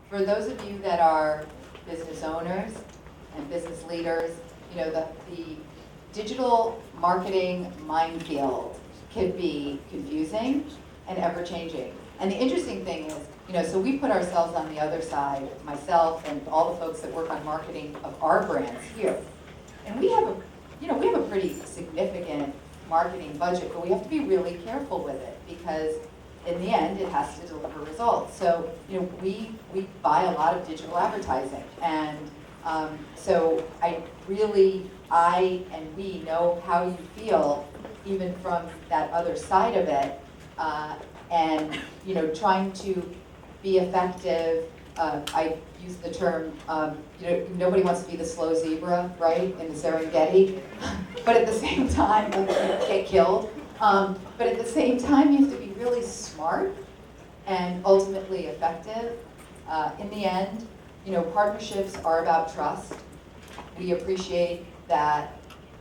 For those of you that are business owners and business leaders, you know, the digital marketing minefield can be confusing and ever-changing. And the interesting thing is, you know, so we put ourselves on the other side, myself and all the folks that work on marketing of our brands here. And we have a pretty significant marketing budget, but we have to be really careful with it because in the end, it has to deliver results. So, you know, we buy a lot of digital advertising. And so I and we know how you feel even from that other side of it. And, you know, trying to be effective, I use the term, you know, nobody wants to be the slow zebra, right, in the Serengeti. But at the same time, get killed. But at the same time, you have to be really smart and ultimately effective. In the end, you know, partnerships are about trust. We appreciate that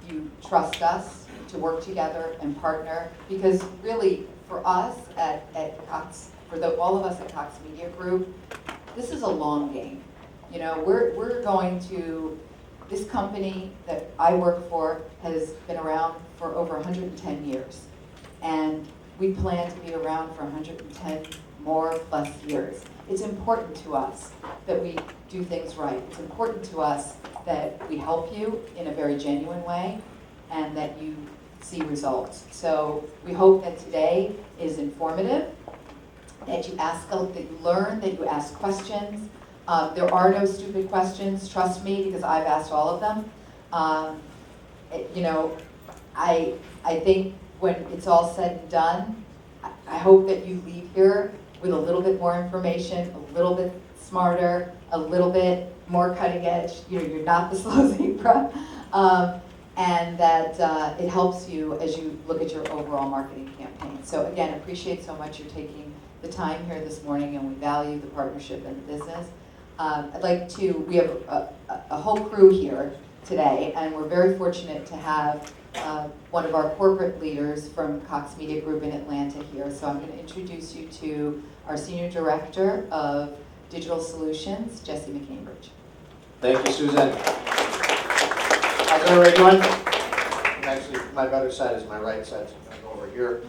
you trust us to work together and partner because really for us at Cox, all of us at Cox Media Group, this is a long game. You know, we're going to, this company that I work for has been around for over 110 years. And we plan to be around for 110 more plus years. It's important to us that we do things right. It's important to us that we help you in a very genuine way and that you see results. So we hope that today is informative, that you learn, that you ask questions. There are no stupid questions, trust me, because I've asked all of them. You know, I think when it's all said and done, I hope that you leave here with a little bit more information, a little bit smarter, a little bit more cutting edge. You know, you're not the slow zebra. And that it helps you as you look at your overall marketing campaign. So again, appreciate so much you're taking the time here this morning, and we value the partnership and the business. We have a whole crew here today, and we're very fortunate to have one of our corporate leaders from Cox Media Group in Atlanta here. So I'm going to introduce you to our Senior Director of Digital Solutions, Jesse McCambridge. Thank you, Susan. How's everybody doing? Actually, my better side is my right side, so I'm going to go over here.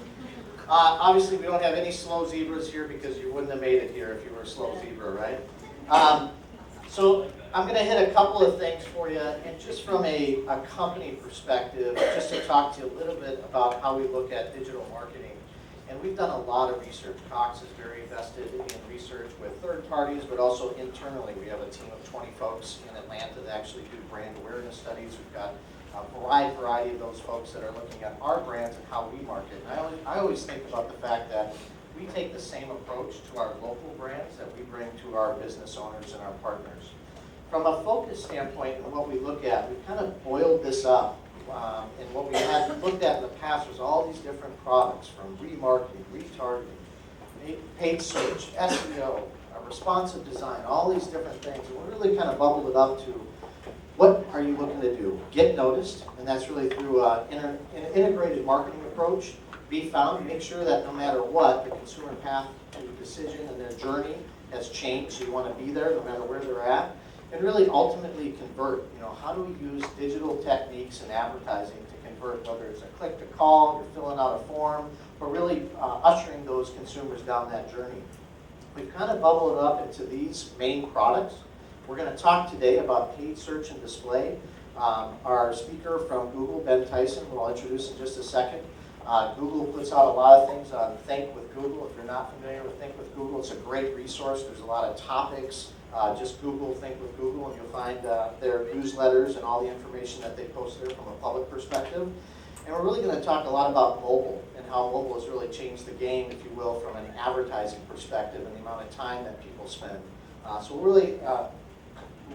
Obviously, we don't have any slow zebras here because you wouldn't have made it here if you were a slow zebra, right? So I'm going to hit a couple of things for you, and just from a company perspective, just to talk to you a little bit about how we look at digital marketing. And we've done a lot of research. Cox is very invested in research with third parties, but also internally. We have a team of 20 folks in Atlanta that actually do brand awareness studies. We've got a wide variety of those folks that are looking at our brands and how we market. And I always think about the fact that we take the same approach to our local brands that we bring to our business owners and our partners. From a focus standpoint and what we look at, we kind of boiled this up. And what we had looked at in the past was all these different products, from remarketing, retargeting, paid search, SEO, responsive design, all these different things. And we really kind of bubbled it up to what are you looking to do? Get noticed, and that's really through an integrated marketing approach. Be found, make sure that no matter what, the consumer path to decision and their journey has changed. So you want to be there no matter where they're at. And really ultimately convert. You know, how do we use digital techniques and advertising to convert, whether it's a click to call, you're filling out a form, or really ushering those consumers down that journey. We've kind of bubbled it up into these main products. We're going to talk today about paid search and display. Our speaker from Google, Ben Tyson, who I'll introduce in just a second. Google puts out a lot of things on Think with Google. If you're not familiar with Think with Google, it's a great resource. There's a lot of topics. Just Google Think with Google, and you'll find their newsletters and all the information that they post there from a public perspective. And we're really going to talk a lot about mobile and how mobile has really changed the game, if you will, from an advertising perspective and the amount of time that people spend. So we're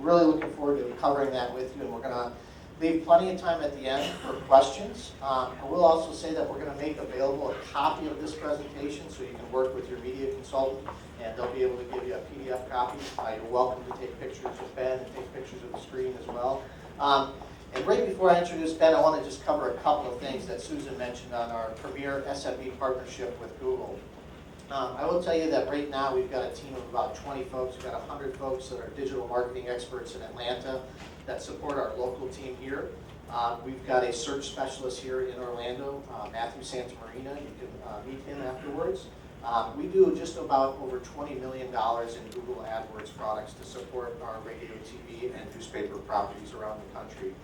really looking forward to covering that with you, and we're going to leave plenty of time at the end for questions. I will also say that we're going to make available a copy of this presentation so you can work with your media consultant, and they'll be able to give you a PDF copy. You're welcome to take pictures with Ben and take pictures of the screen as well. And right before I introduce Ben, I want to just cover a couple of things that Susan mentioned on our premier SMB partnership with Google. I will tell you that right now we've got a team of about 20 folks. We've got 100 folks that are digital marketing experts in Atlanta that support our local team here. We've got a search specialist here in Orlando, Matthew Santamarina. You can meet him afterwards. We do just about over $20 million in Google AdWords products to support our radio, TV, and newspaper properties around the country.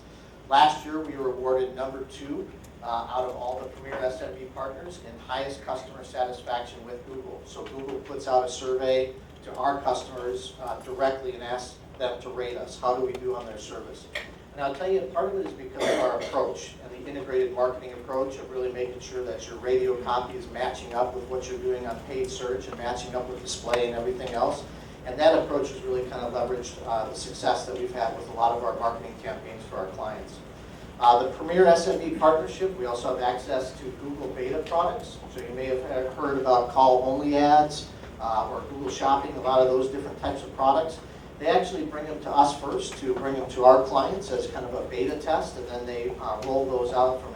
Last year, we were awarded number 2 out of all the premier SMB partners in highest customer satisfaction with Google. So Google puts out a survey to our customers directly and asks them to rate us. How do we do on their service? And I'll tell you, part of it is because of our approach and the integrated marketing approach of really making sure that your radio copy is matching up with what you're doing on paid search and matching up with display and everything else. And that approach has really kind of leveraged the success that we've had with a lot of our marketing campaigns for our clients. The Premier SMB Partnership, we also have access to Google Beta products. So you may have heard about call-only ads or Google Shopping, a lot of those different types of products. They actually bring them to us first to bring them to our clients as kind of a beta test, and then they roll those out from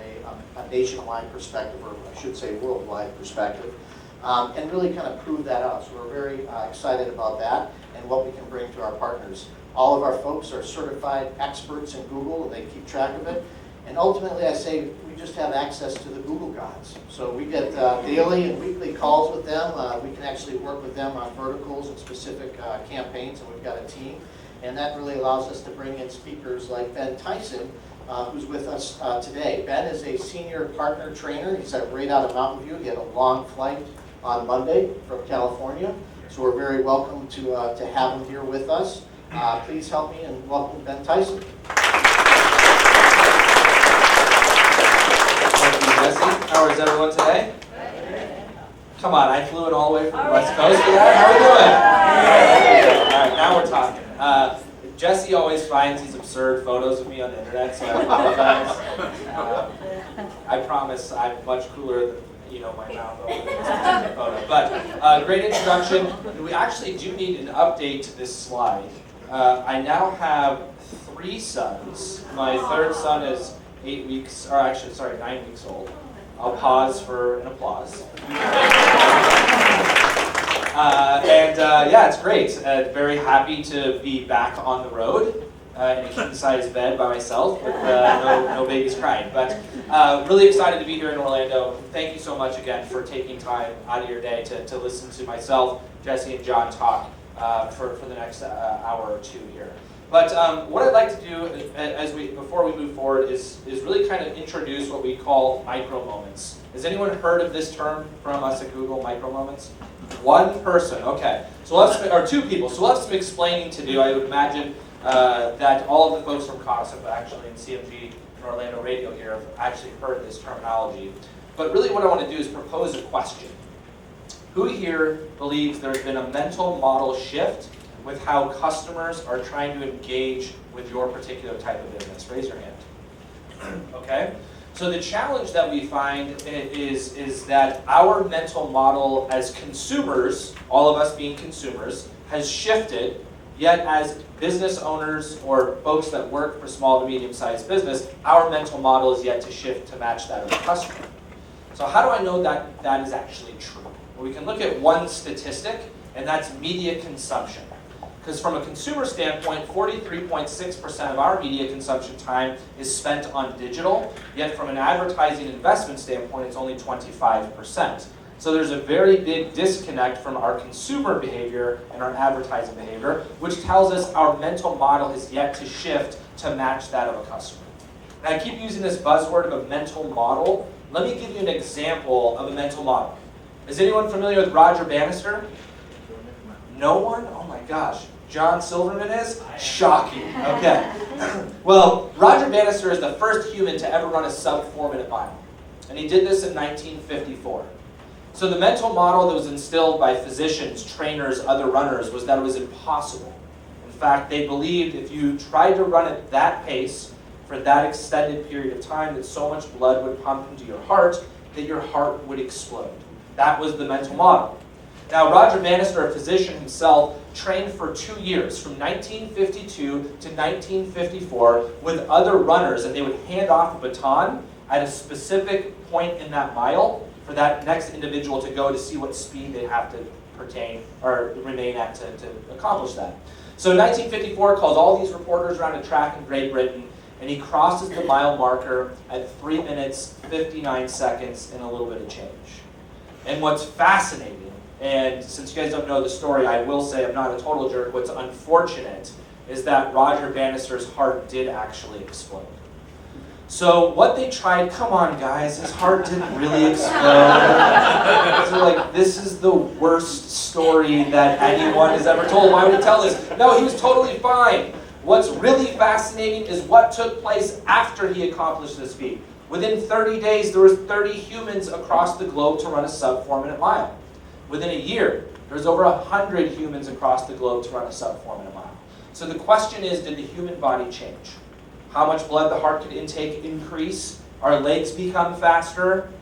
a nationwide perspective, or I should say worldwide perspective, and really kind of prove that out. So we're very excited about that and what we can bring to our partners. All of our folks are certified experts in Google, and they keep track of it. And ultimately, I say we just have access to the Google gods. So we get daily and weekly calls with them. We can actually work with them on verticals and specific campaigns, and we've got a team. And that really allows us to bring in speakers like Ben Tyson, who's with us today. Ben is a senior partner trainer. He's right out of Mountain View. He had a long flight on Monday from California. So we're very welcome to have him here with us. Please help me and welcome Ben Tyson. Thank you, Jesse. How is everyone today? Come on, I flew in all the way from the West Coast for that. How are we doing? All right, now we're talking. Jesse always finds these absurd photos of me on the internet, so I apologize. I promise I'm much cooler than my mouth over this photo. But great introduction. We actually do need an update to this slide. I now have 3 sons. My third son is 9 weeks old. I'll pause for an applause. Yeah, it's great. Very happy to be back on the road in a king-size bed by myself with no babies crying. But really excited to be here in Orlando. Thank you so much again for taking time out of your day to listen to myself, Jesse, and John talk for the next hour or 2 here. But what I'd like to do before we move forward is really kind of introduce what we call micro moments. Has anyone heard of this term from us at Google, micro moments? One person, okay. Or 2 people. So we'll have some explaining to do. I would imagine that all of the folks from COSF, actually, in CMG and Orlando Radio here have actually heard this terminology. But really what I want to do is propose a question. Who here believes there's been a mental model shift with how customers are trying to engage with your particular type of business? Raise your hand. Okay? So the challenge that we find is that our mental model as consumers, all of us being consumers, has shifted, yet as business owners or folks that work for small to medium-sized business, our mental model is yet to shift to match that of the customer. So how do I know that that is actually true? Well, we can look at one statistic, and that's media consumption. Because from a consumer standpoint, 43.6% of our media consumption time is spent on digital, yet from an advertising investment standpoint, it's only 25%. So there's a very big disconnect from our consumer behavior and our advertising behavior, which tells us our mental model has yet to shift to match that of a customer. And I keep using this buzzword of a mental model. Let me give you an example of a mental model. Is anyone familiar with Roger Bannister? No one? Oh my gosh. John Silverman is? Shocking. Okay. Well, Roger Bannister is the first human to ever run a sub 4-minute mile. And he did this in 1954. So the mental model that was instilled by physicians, trainers, other runners was that it was impossible. In fact, they believed if you tried to run at that pace for that extended period of time, that so much blood would pump into your heart that your heart would explode. That was the mental model. Now, Roger Bannister, a physician himself, trained for 2 years, from 1952 to 1954, with other runners, and they would hand off a baton at a specific point in that mile for that next individual to go to see what speed they have to remain at to accomplish that. So in 1954, calls all these reporters around a track in Great Britain, and he crosses the mile marker at 3 minutes, 59 seconds, and a little bit of change. And what's fascinating, and since you guys don't know the story, I will say I'm not a total jerk, what's unfortunate is that Roger Bannister's heart did actually explode. So what they tried, come on guys, his heart didn't really explode. So like, this is the worst story that anyone has ever told. Why would he tell this? No, he was totally fine. What's really fascinating is what took place after he accomplished this feat. Within 30 days, there was 30 humans across the globe to run a sub 4-minute mile. Within a year, there's over 100 humans across the globe to run a sub 4-minute mile. So the question is, did the human body change? How much blood the heart could intake increase? Our legs become faster?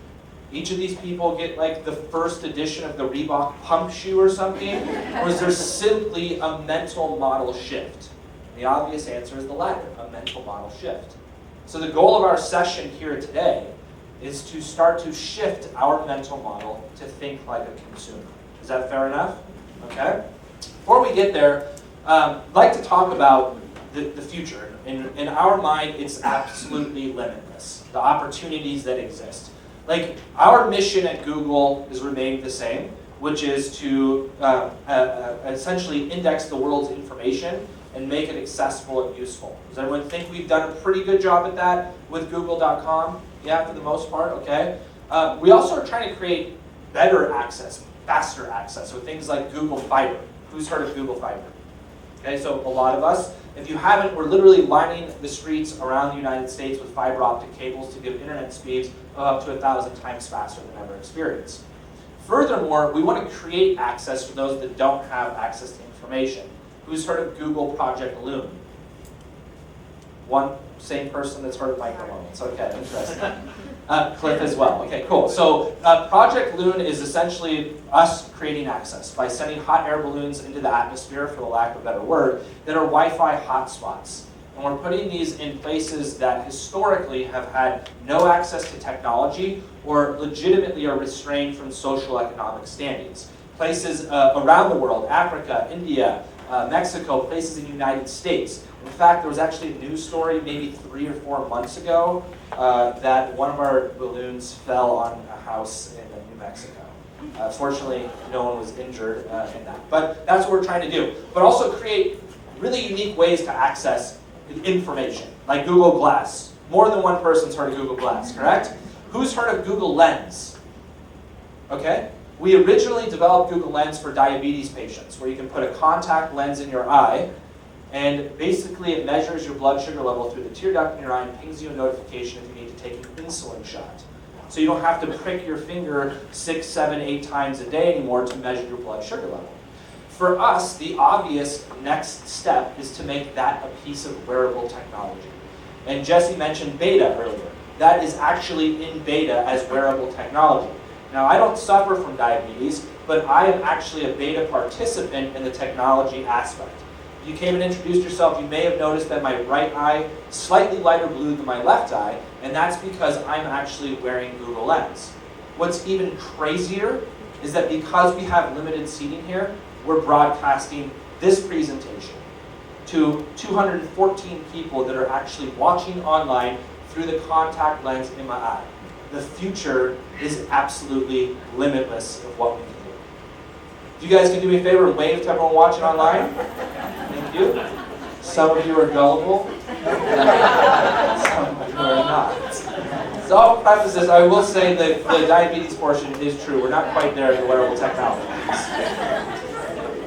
Each of these people get like the first edition of the Reebok pump shoe or something? Or is there simply a mental model shift? The obvious answer is the latter, a mental model shift. So the goal of our session here today is to start to shift our mental model to think like a consumer. Is that fair enough? Okay. Before we get there, I'd like to talk about the future. In our mind, it's absolutely limitless, the opportunities that exist. Like, our mission at Google has remained the same, which is to essentially index the world's information and make it accessible and useful. Does everyone think we've done a pretty good job at that with Google.com? Yeah, for the most part, okay. We also are trying to create better access, faster access, with things like Google Fiber. Who's heard of Google Fiber? Okay, so a lot of us. If you haven't, we're literally lining the streets around the United States with fiber optic cables to give internet speeds of up to 1,000 times faster than ever experienced. Furthermore, we want to create access for those that don't have access to information. Who's heard of Google Project Loon? One same person that's heard of micromoments. Okay, interesting. Cliff as well. Okay, cool. So Project Loon is essentially us creating access by sending hot air balloons into the atmosphere, for the lack of a better word, that are Wi-Fi hotspots. And we're putting these in places that historically have had no access to technology or legitimately are restrained from social economic standings. Places around the world, Africa, India, Mexico, places in the United States. In fact, there was actually a news story maybe 3 or 4 months ago that one of our balloons fell on a house in New Mexico. Fortunately, no one was injured in that. But that's what we're trying to do. But also create really unique ways to access information, like Google Glass. More than one person's heard of Google Glass, correct? Who's heard of Google Lens? Okay. We originally developed Google Lens for diabetes patients, where you can put a contact lens in your eye, and basically it measures your blood sugar level through the tear duct in your eye and pings you a notification if you need to take an insulin shot. So you don't have to prick your finger 6, 7, 8 times a day anymore to measure your blood sugar level. For us, the obvious next step is to make that a piece of wearable technology. And Jesse mentioned beta earlier. That is actually in beta as wearable technology. Now, I don't suffer from diabetes, but I am actually a beta participant in the technology aspect. If you came and introduced yourself, you may have noticed that my right eye is slightly lighter blue than my left eye, and that's because I'm actually wearing Google Lens. What's even crazier is that because we have limited seating here, we're broadcasting this presentation to 214 people that are actually watching online through the contact lens in my eye. The future is absolutely limitless of what we can do. If you guys can do me a favor and wave to everyone watching online. Thank you. Some of you are gullible. Some of you are not. So I'll preface this. I will say that the diabetes portion is true. We're not quite there in the wearable technologies.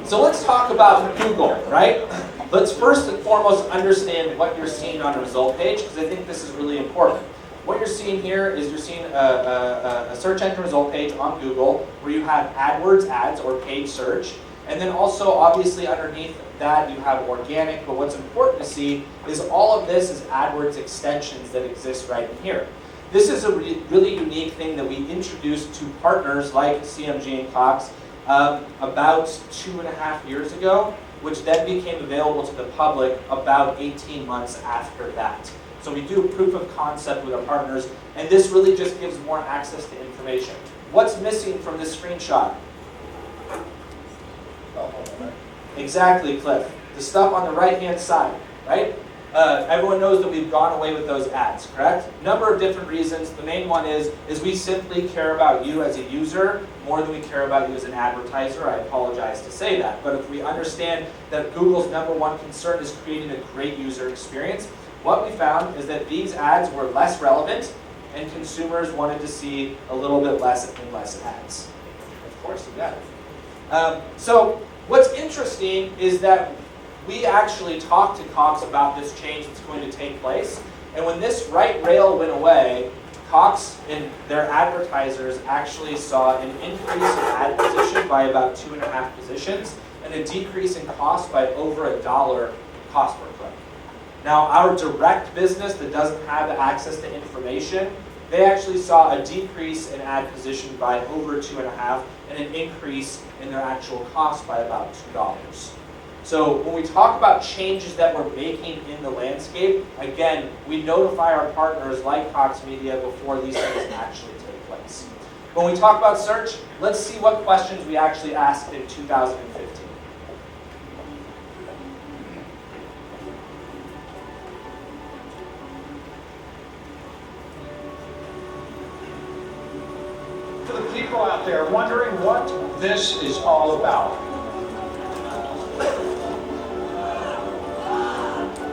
So let's talk about Google, right? Let's first and foremost understand what you're seeing on a result page, because I think this is really important. What you're seeing here is you're seeing a search engine result page on Google where you have AdWords ads or paid search. And then also, obviously, underneath that you have organic. But what's important to see is all of this is AdWords extensions that exist right in here. This is a really unique thing that we introduced to partners like CMG and Cox about 2.5 years ago, which then became available to the public about 18 months after that. So we do proof of concept with our partners, and this really just gives more access to information. what's missing from this screenshot? Exactly, Cliff. The stuff on the right-hand side, right? Everyone knows that we've gone away with those ads, correct? Number of different reasons. The main one is we simply care about you as a user more than we care about you as an advertiser. I apologize to say that. But if we understand that Google's #1 concern is creating a great user experience, what we found is that these ads were less relevant and consumers wanted to see a little bit less and less ads. Of course, you got it. So what's interesting is that we actually talked to Cox about this change that's going to take place. And when this right rail went away, Cox and their advertisers actually saw an increase in ad position by about 2.5 positions and a decrease in cost by over $1 cost per click. Now, our direct business that doesn't have access to information, they actually saw a decrease in ad position by over 2.5 and an increase in their actual cost by about $2. So when we talk about changes that we're making in the landscape, again, we notify our partners like Cox Media before these things actually take place. When we talk about search, let's see what questions we actually asked in 2015. For the people out there wondering what this is all about,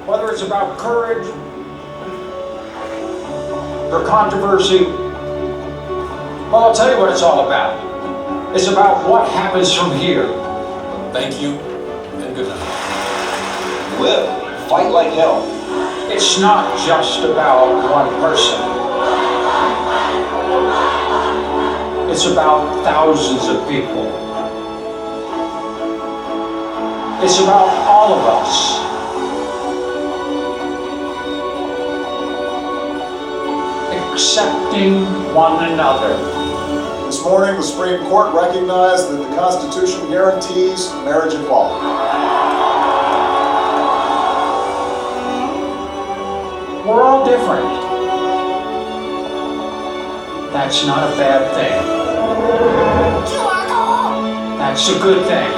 whether it's about courage or controversy, well, I'll tell you what it's all about. It's about what happens from here. Thank you, and good night. Live, fight like hell. It's not just about one person. It's about thousands of people. It's about all of us. Accepting one another. This morning, the Supreme Court recognized that the Constitution guarantees marriage equality. We're all different. That's not a bad thing. That's a good thing.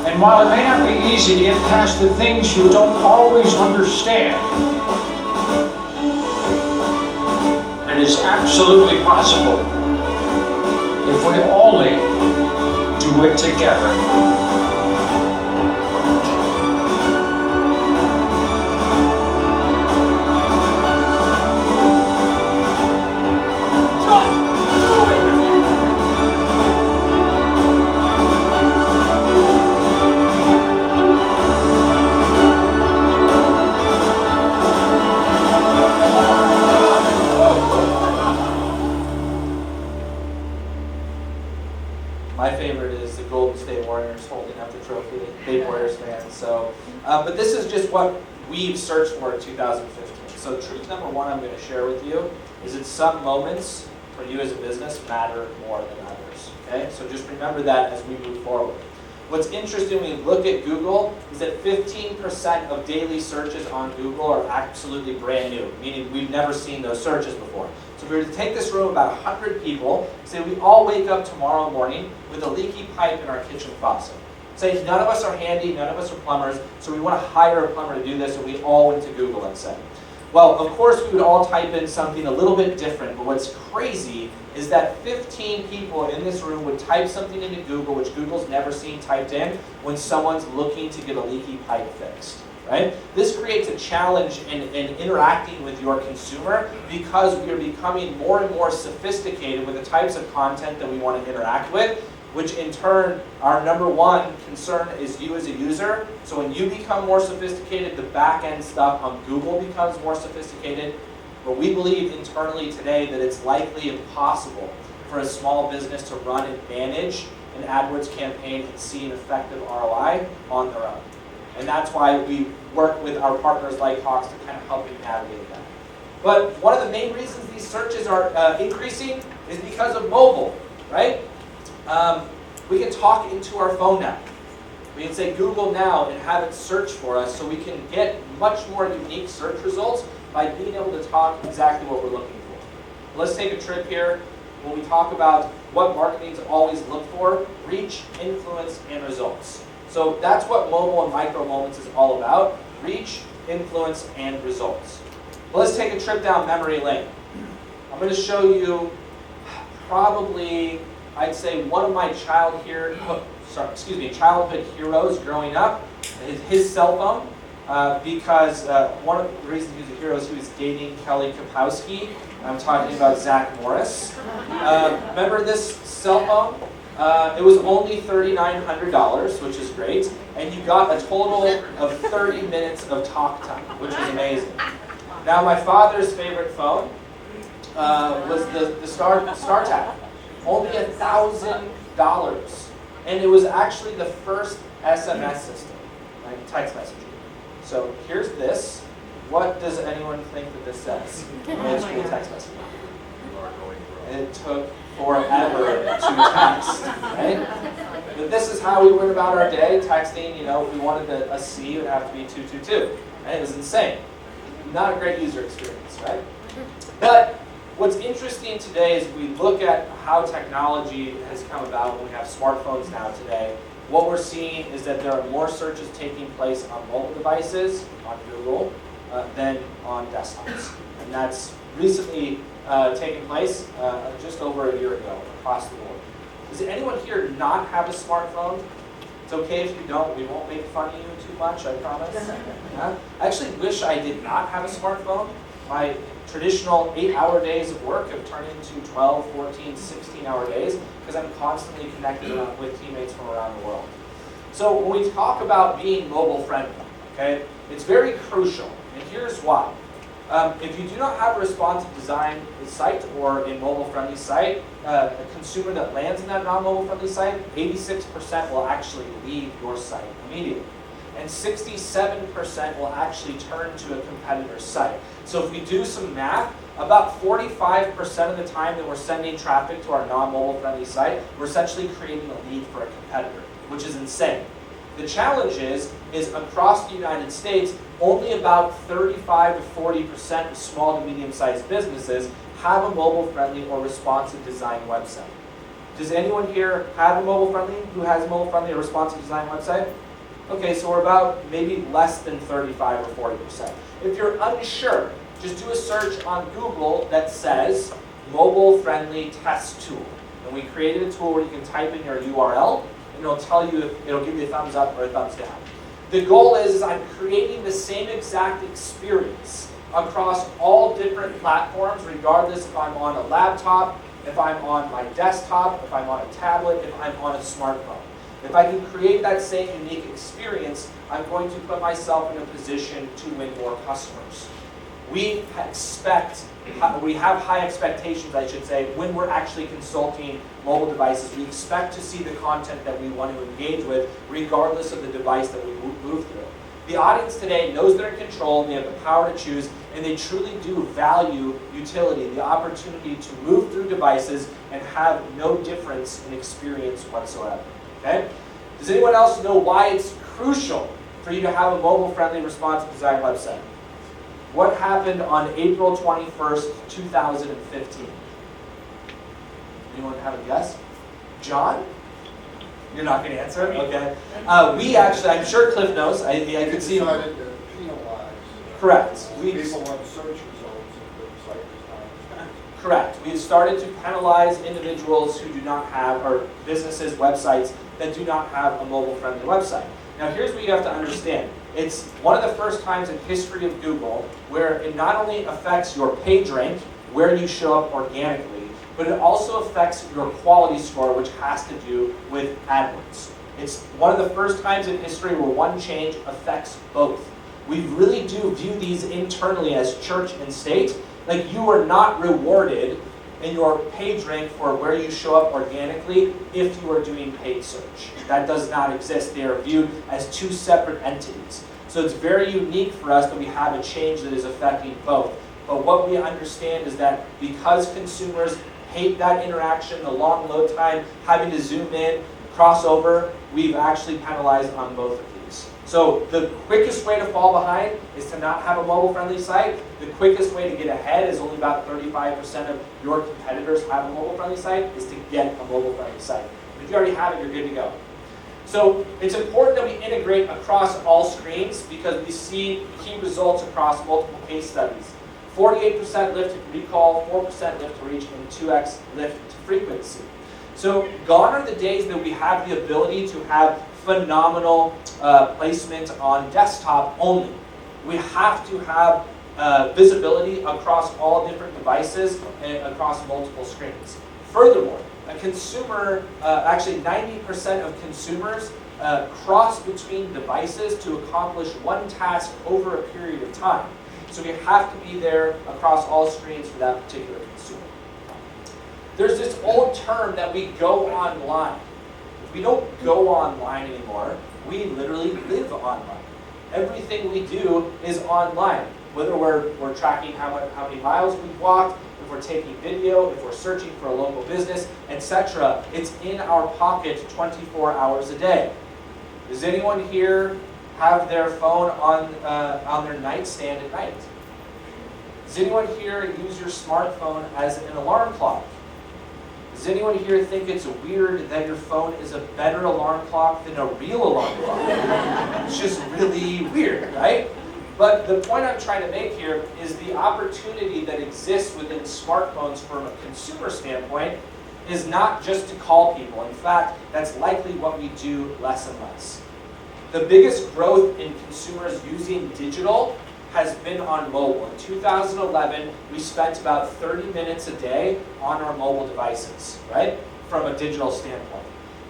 And while it may not be easy to get past the things you don't always understand, it is absolutely possible if we only do it together. My favorite is the Golden State Warriors holding up the trophy. Big Warriors fans. So, but this is just what we've searched for in 2015. So truth number one I'm going to share with you is that some moments for you as a business matter more than others. Okay, so just remember that as we move forward. What's interesting when you look at Google is that 15% of daily searches on Google are absolutely brand new, meaning we've never seen those searches before. So if we were to take this room, about 100 people, say we all wake up tomorrow morning with a leaky pipe in our kitchen faucet. Say none of us are handy, none of us are plumbers, so we want to hire a plumber to do this, and we all went to Google, let's say. Well, of course, we would all type in something a little bit different, but what's crazy is that 15 people in this room would type something into Google, which Google's never seen typed in, when someone's looking to get a leaky pipe fixed, right? This creates a challenge in interacting with your consumer because we are becoming more and more sophisticated with the types of content that we want to interact with, which in turn, our number one concern is you as a user. So when you become more sophisticated, the back-end stuff on Google becomes more sophisticated. But we believe internally today that it's likely impossible for a small business to run and manage an AdWords campaign and see an effective ROI on their own. And that's why we work with our partners like Cox to kind of help you navigate that. But one of the main reasons these searches are increasing is because of mobile, right? We can talk into our phone now. We can say Google now and have it search for us so we can get much more unique search results by being able to talk exactly what we're looking for. Let's take a trip here when we talk about what marketing to always look for, reach, influence, and results. So that's what mobile and micro moments is all about, reach, influence, and results. Well, let's take a trip down memory lane. I'm going to show you probably, I'd say, one of my childhood heroes growing up, his cell phone. Because one of the reasons he was a hero is he was dating Kelly Kapowski. I'm talking about Zach Morris. Remember this cell phone? It was only $3,900, which is great, and you got a total of 30 minutes of talk time, which was amazing. Now, my father's favorite phone was the StarTAC, only $1,000, and it was actually the first SMS system, like text messaging. So here's this. What does anyone think that this says? Old school text messaging. It took forever to text, right? But this is how we went about our day, texting. If we wanted a C, it would have to be 222. And it was insane. Not a great user experience, right? But what's interesting today is we look at how technology has come about when we have smartphones now today. What we're seeing is that there are more searches taking place on mobile devices, on Google, than on desktops. And that's recently taken place just over a year ago across the board. Does anyone here not have a smartphone? It's okay if you don't. We won't make fun of you too much, I promise. I actually wish I did not have a smartphone. My traditional 8-hour days of work have turned into 12, 14, 16-hour days because I'm constantly connected with teammates from around the world. So when we talk about being mobile friendly, okay, it's very crucial, and here's why. If you do not have a responsive design site or a mobile friendly site, a consumer that lands in that non-mobile friendly site, 86% will actually leave your site immediately. And 67% will actually turn to a competitor's site. So if we do some math, about 45% of the time that we're sending traffic to our non-mobile friendly site, we're essentially creating a lead for a competitor, which is insane. The challenge is across the United States, only about 35 to 40% of small to medium-sized businesses have a mobile-friendly or responsive design website. Does anyone here have a mobile-friendly, who has a mobile-friendly or responsive design website? Okay, so we're about maybe less than 35 or 40%. If you're unsure, just do a search on Google that says mobile-friendly test tool. And we created a tool where you can type in your URL, and it'll tell you, it'll give you a thumbs up or a thumbs down. The goal is I'm creating the same exact experience across all different platforms, regardless if I'm on a laptop, if I'm on my desktop, if I'm on a tablet, if I'm on a smartphone. If I can create that same unique experience, I'm going to put myself in a position to win more customers. We have high expectations, I should say, when we're actually consulting mobile devices. We expect to see the content that we want to engage with, regardless of the device that we move through. The audience today knows they're in control, they have the power to choose, and they truly do value utility, the opportunity to move through devices and have no difference in experience whatsoever. Okay? Does anyone else know why it's crucial for you to have a mobile-friendly, responsive design website? What happened on April 21st, 2015? Anyone have a guess? John? You're not going to answer? Okay. We actually, I'm sure Cliff knows. I could see. Decided to penalize. Correct. People want search results if the site is not. Correct. We have started to penalize individuals who do not have, or businesses, websites that do not have a mobile-friendly website. Now here's what you have to understand. It's one of the first times in history of Google where it not only affects your page rank, where you show up organically, but it also affects your quality score, which has to do with AdWords. It's one of the first times in history where one change affects both. We really do view these internally as church and state. Like, you are not rewarded in your page rank for where you show up organically if you are doing paid search. That does not exist. They are viewed as two separate entities. So it's very unique for us that we have a change that is affecting both. But what we understand is that because consumers hate that interaction, the long load time, having to zoom in, crossover, we've actually penalized on both of these. So the quickest way to fall behind is to not have a mobile-friendly site. The quickest way to get ahead is only about 35% of your competitors have a mobile-friendly site, is to get a mobile-friendly site. If you already have it, you're good to go. So it's important that we integrate across all screens because we see key results across multiple case studies. 48% lift to recall, 4% lift to reach, and 2x lift to frequency. So gone are the days that we have the ability to have phenomenal placement on desktop only. We have to have visibility across all different devices and across multiple screens. Furthermore, a consumer, actually 90% of consumers cross between devices to accomplish one task over a period of time. So we have to be there across all screens for that particular consumer. There's this old term that we go online. We don't go online anymore. We literally live online. Everything we do is online. Whether we're tracking how many miles we've walked, if we're taking video, if we're searching for a local business, etc. It's in our pocket 24 hours a day. Does anyone here have their phone on their nightstand at night? Does anyone here use your smartphone as an alarm clock? Does anyone here think it's weird that your phone is a better alarm clock than a real alarm clock? It's just really weird, right? But the point I'm trying to make here is the opportunity that exists within smartphones from a consumer standpoint is not just to call people. In fact, that's likely what we do less and less. The biggest growth in consumers using digital has been on mobile. In 2011, we spent about 30 minutes a day on our mobile devices, right? From a digital standpoint.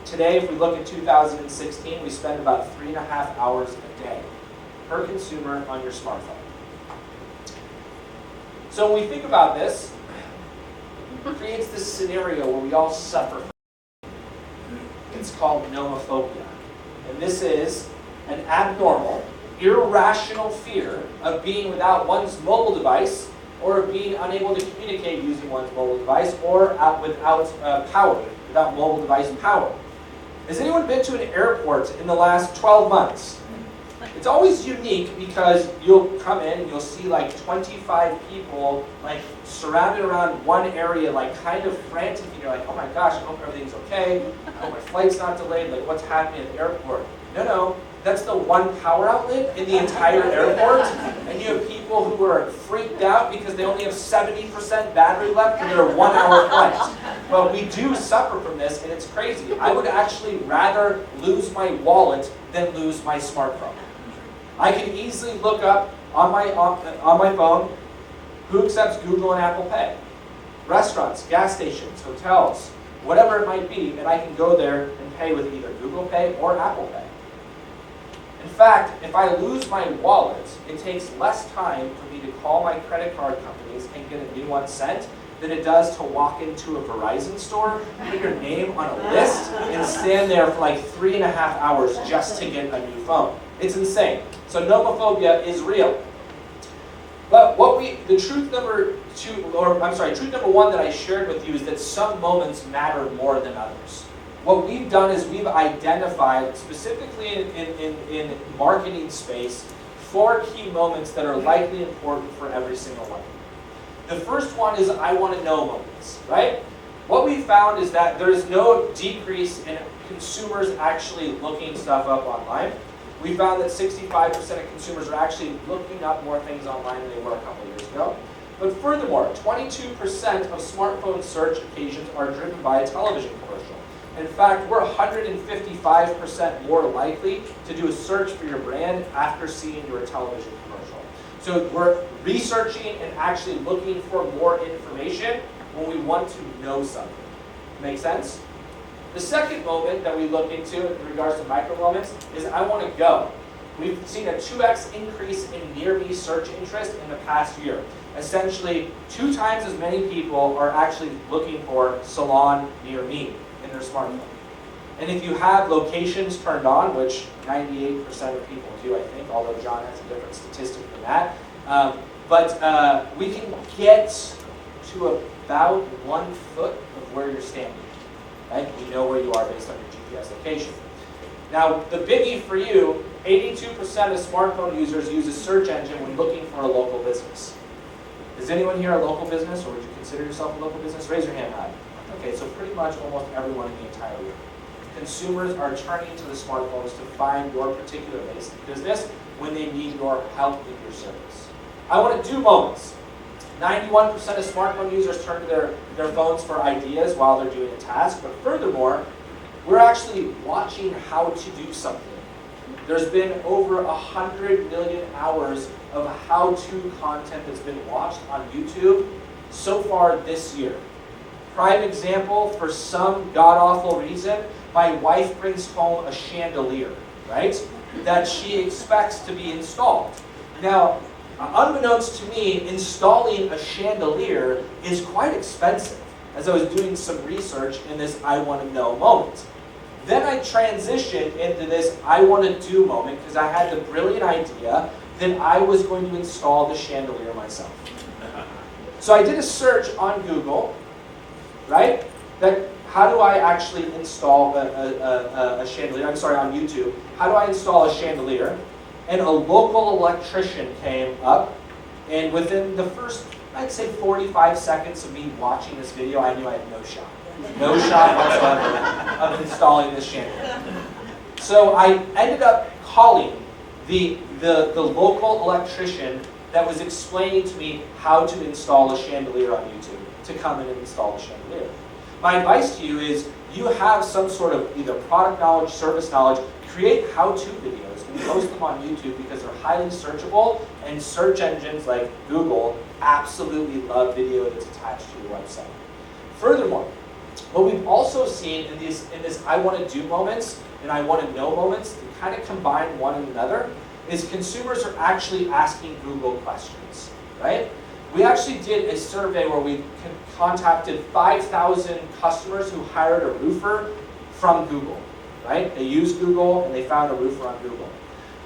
Today, if we look at 2016, we spend about 3.5 hours a day per consumer on your smartphone. So when we think about this, it creates this scenario where we all suffer from. It's called nomophobia. And this is an abnormal, irrational fear of being without one's mobile device or being unable to communicate using one's mobile device or without power, without mobile device power. Has anyone been to an airport in the last 12 months? It's always unique because you'll come in and you'll see like 25 people like surrounded around one area, like kind of frantic, and you're like, oh my gosh, I hope everything's okay. I hope my flight's not delayed. Like, what's happening at the airport? No, that's the one power outlet in the entire airport, and you have people who are freaked out because they only have 70% battery left in their 1 hour flight. But we do suffer from this, and it's crazy. I would actually rather lose my wallet than lose my smartphone. I can easily look up on my phone who accepts Google and Apple Pay. Restaurants, gas stations, hotels, whatever it might be, and I can go there and pay with either Google Pay or Apple Pay. In fact, if I lose my wallet, it takes less time for me to call my credit card companies and get a new one sent than it does to walk into a Verizon store, put your name on a list, and stand there for like 3.5 hours just to get a new phone. It's insane. So nomophobia is real. But truth number one that I shared with you is that some moments matter more than others. What we've done is we've identified, specifically in marketing space, 4 key moments that are likely important for every single one. The first one is I want to know moments, right? What we found is that there's no decrease in consumers actually looking stuff up online. We found that 65% of consumers are actually looking up more things online than they were a couple years ago. But furthermore, 22% of smartphone search occasions are driven by a television commercial. In fact, we're 155% more likely to do a search for your brand after seeing your television commercial. So we're researching and actually looking for more information when we want to know something. Make sense? The second moment that we look into in regards to micro moments is I want to go. We've seen a 2x increase in near me search interest in the past year. Essentially, 2 times as many people are actually looking for salon near me in their smartphone. And if you have locations turned on, which 98% of people do, I think, although John has a different statistic than that, but we can get to about 1 foot of where you're standing. Right? We know where you are based on your GPS location. Now, the biggie for you, 82% of smartphone users use a search engine when looking for a local business. Is anyone here a local business, or would you consider yourself a local business? Raise your hand high. Okay, so pretty much almost everyone in the entire room. Consumers are turning to the smartphones to find your particular business when they need your help with your service. I want to do moments. 91% of smartphone users turn to their phones for ideas while they're doing a task, but furthermore, we're actually watching how to do something. There's been over 100 million hours of how-to content that's been watched on YouTube so far this year. Prime example, for some god-awful reason, my wife brings home a chandelier, right, that she expects to be installed. Now, unbeknownst to me, installing a chandelier is quite expensive, as I was doing some research in this I want to know moment. Then I transitioned into this I want to do moment because I had the brilliant idea that I was going to install the chandelier myself. So I did a search on Google, right? That how do I actually install a chandelier? I'm sorry, on YouTube. How do I install a chandelier? And a local electrician came up, and within the first, I'd say 45 seconds of me watching this video, I knew I had no shot. No shot whatsoever of installing this chandelier. So I ended up calling the local electrician that was explaining to me how to install a chandelier on YouTube to come in and install the chandelier. My advice to you is you have some sort of either product knowledge, service knowledge, create how-to videos and post them on YouTube because they're highly searchable, and search engines like Google absolutely love video that's attached to your website. Furthermore, what we've also seen in this I want to do moments and I want to know moments that kind of combine one another is consumers are actually asking Google questions, right? We actually did a survey where we contacted 5,000 customers who hired a roofer from Google, right? They used Google and they found a roofer on Google.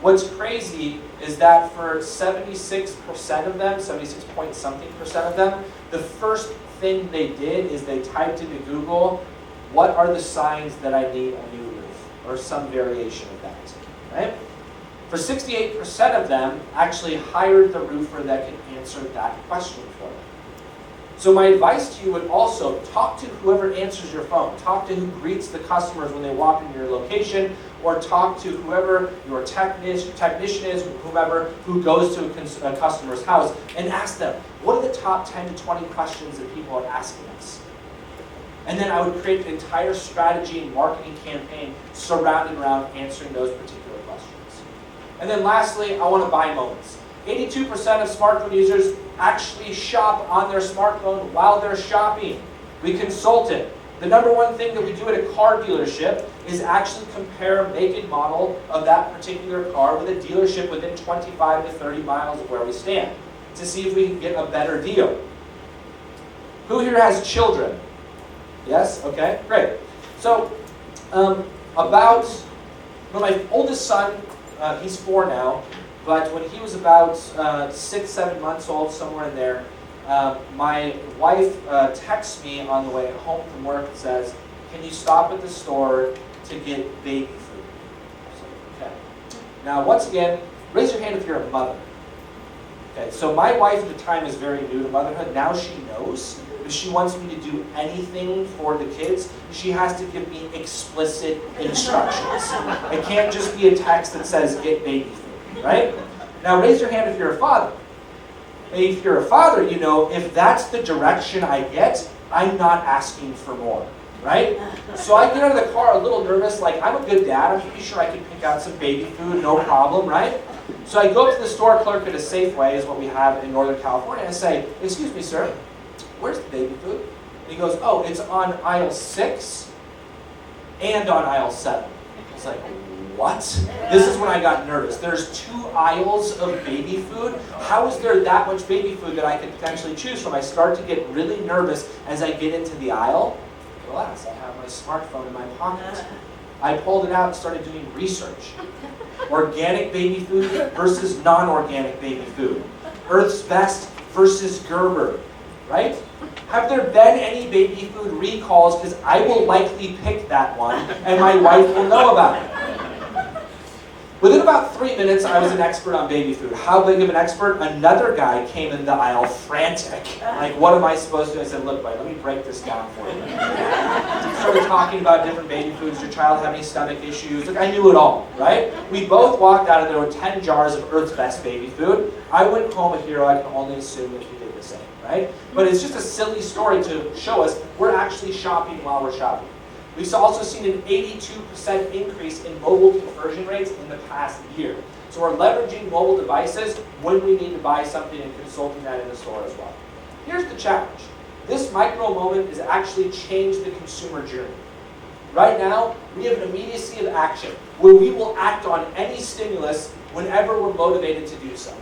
What's crazy is that for 76% of them, 76 point something percent of them, the first thing they did is they typed into Google, what are the signs that I need a new roof? Or some variation of that, right? For 68% of them, actually hired the roofer that can answer that question for them. So my advice to you would also talk to whoever answers your phone. Talk to who greets the customers when they walk into your location, or talk to whoever your technician is, whomever who goes to a customer's house, and ask them, what are the top 10 to 20 questions that people are asking us? And then I would create an entire strategy and marketing campaign surrounded around answering those particular questions. And then lastly, I want to buy moments. 82% of smartphone users actually shop on their smartphone while they're shopping. We consulted. The number one thing that we do at a car dealership is actually compare make and model of that particular car with a dealership within 25 to 30 miles of where we stand to see if we can get a better deal. Who here has children? Yes? Okay, great. So, my oldest son, he's 4 now, but when he was about 6, 7 months old, somewhere in there, my wife texts me on the way home from work and says, can you stop at the store to get baby food? I was like, okay. Now, once again, raise your hand if you're a mother. Okay, so my wife at the time is very new to motherhood. Now she knows. If she wants me to do anything for the kids, she has to give me explicit instructions. It can't just be a text that says, get baby food, right? Now raise your hand if you're a father. If you're a father, you know, if that's the direction I get, I'm not asking for more, right? So I get out of the car a little nervous, like I'm a good dad, I'm pretty sure I can pick out some baby food, no problem, right? So I go up to the store clerk at a Safeway, is what we have in Northern California, and I say, excuse me, sir, where's the baby food? And he goes, oh, it's on aisle 6 and on aisle 7. I was like, what? This is when I got nervous. There's 2 aisles of baby food. How is there that much baby food that I could potentially choose from? I start to get really nervous as I get into the aisle. Relax, I have my smartphone in my pocket. I pulled it out and started doing research. Organic baby food versus non-organic baby food. Earth's Best versus Gerber, right? Have there been any baby food recalls? Because I will likely pick that one, and my wife will know about it. Within about 3 minutes, I was an expert on baby food. How big of an expert? Another guy came in the aisle frantic. Like, what am I supposed to do? I said, look, buddy, let me break this down for you. Started talking about different baby foods. Your child have any stomach issues? Look, I knew it all, right? We both walked out of there with 10 jars of Earth's Best baby food. I went home a hero. I can only assume that he did the same, right? But it's just a silly story to show us we're actually shopping while we're shopping. We've also seen an 82% increase in mobile conversion rates in the past year. So we're leveraging mobile devices when we need to buy something and consulting that in the store as well. Here's the challenge. This micro moment has actually changed the consumer journey. Right now, we have an immediacy of action where we will act on any stimulus whenever we're motivated to do so.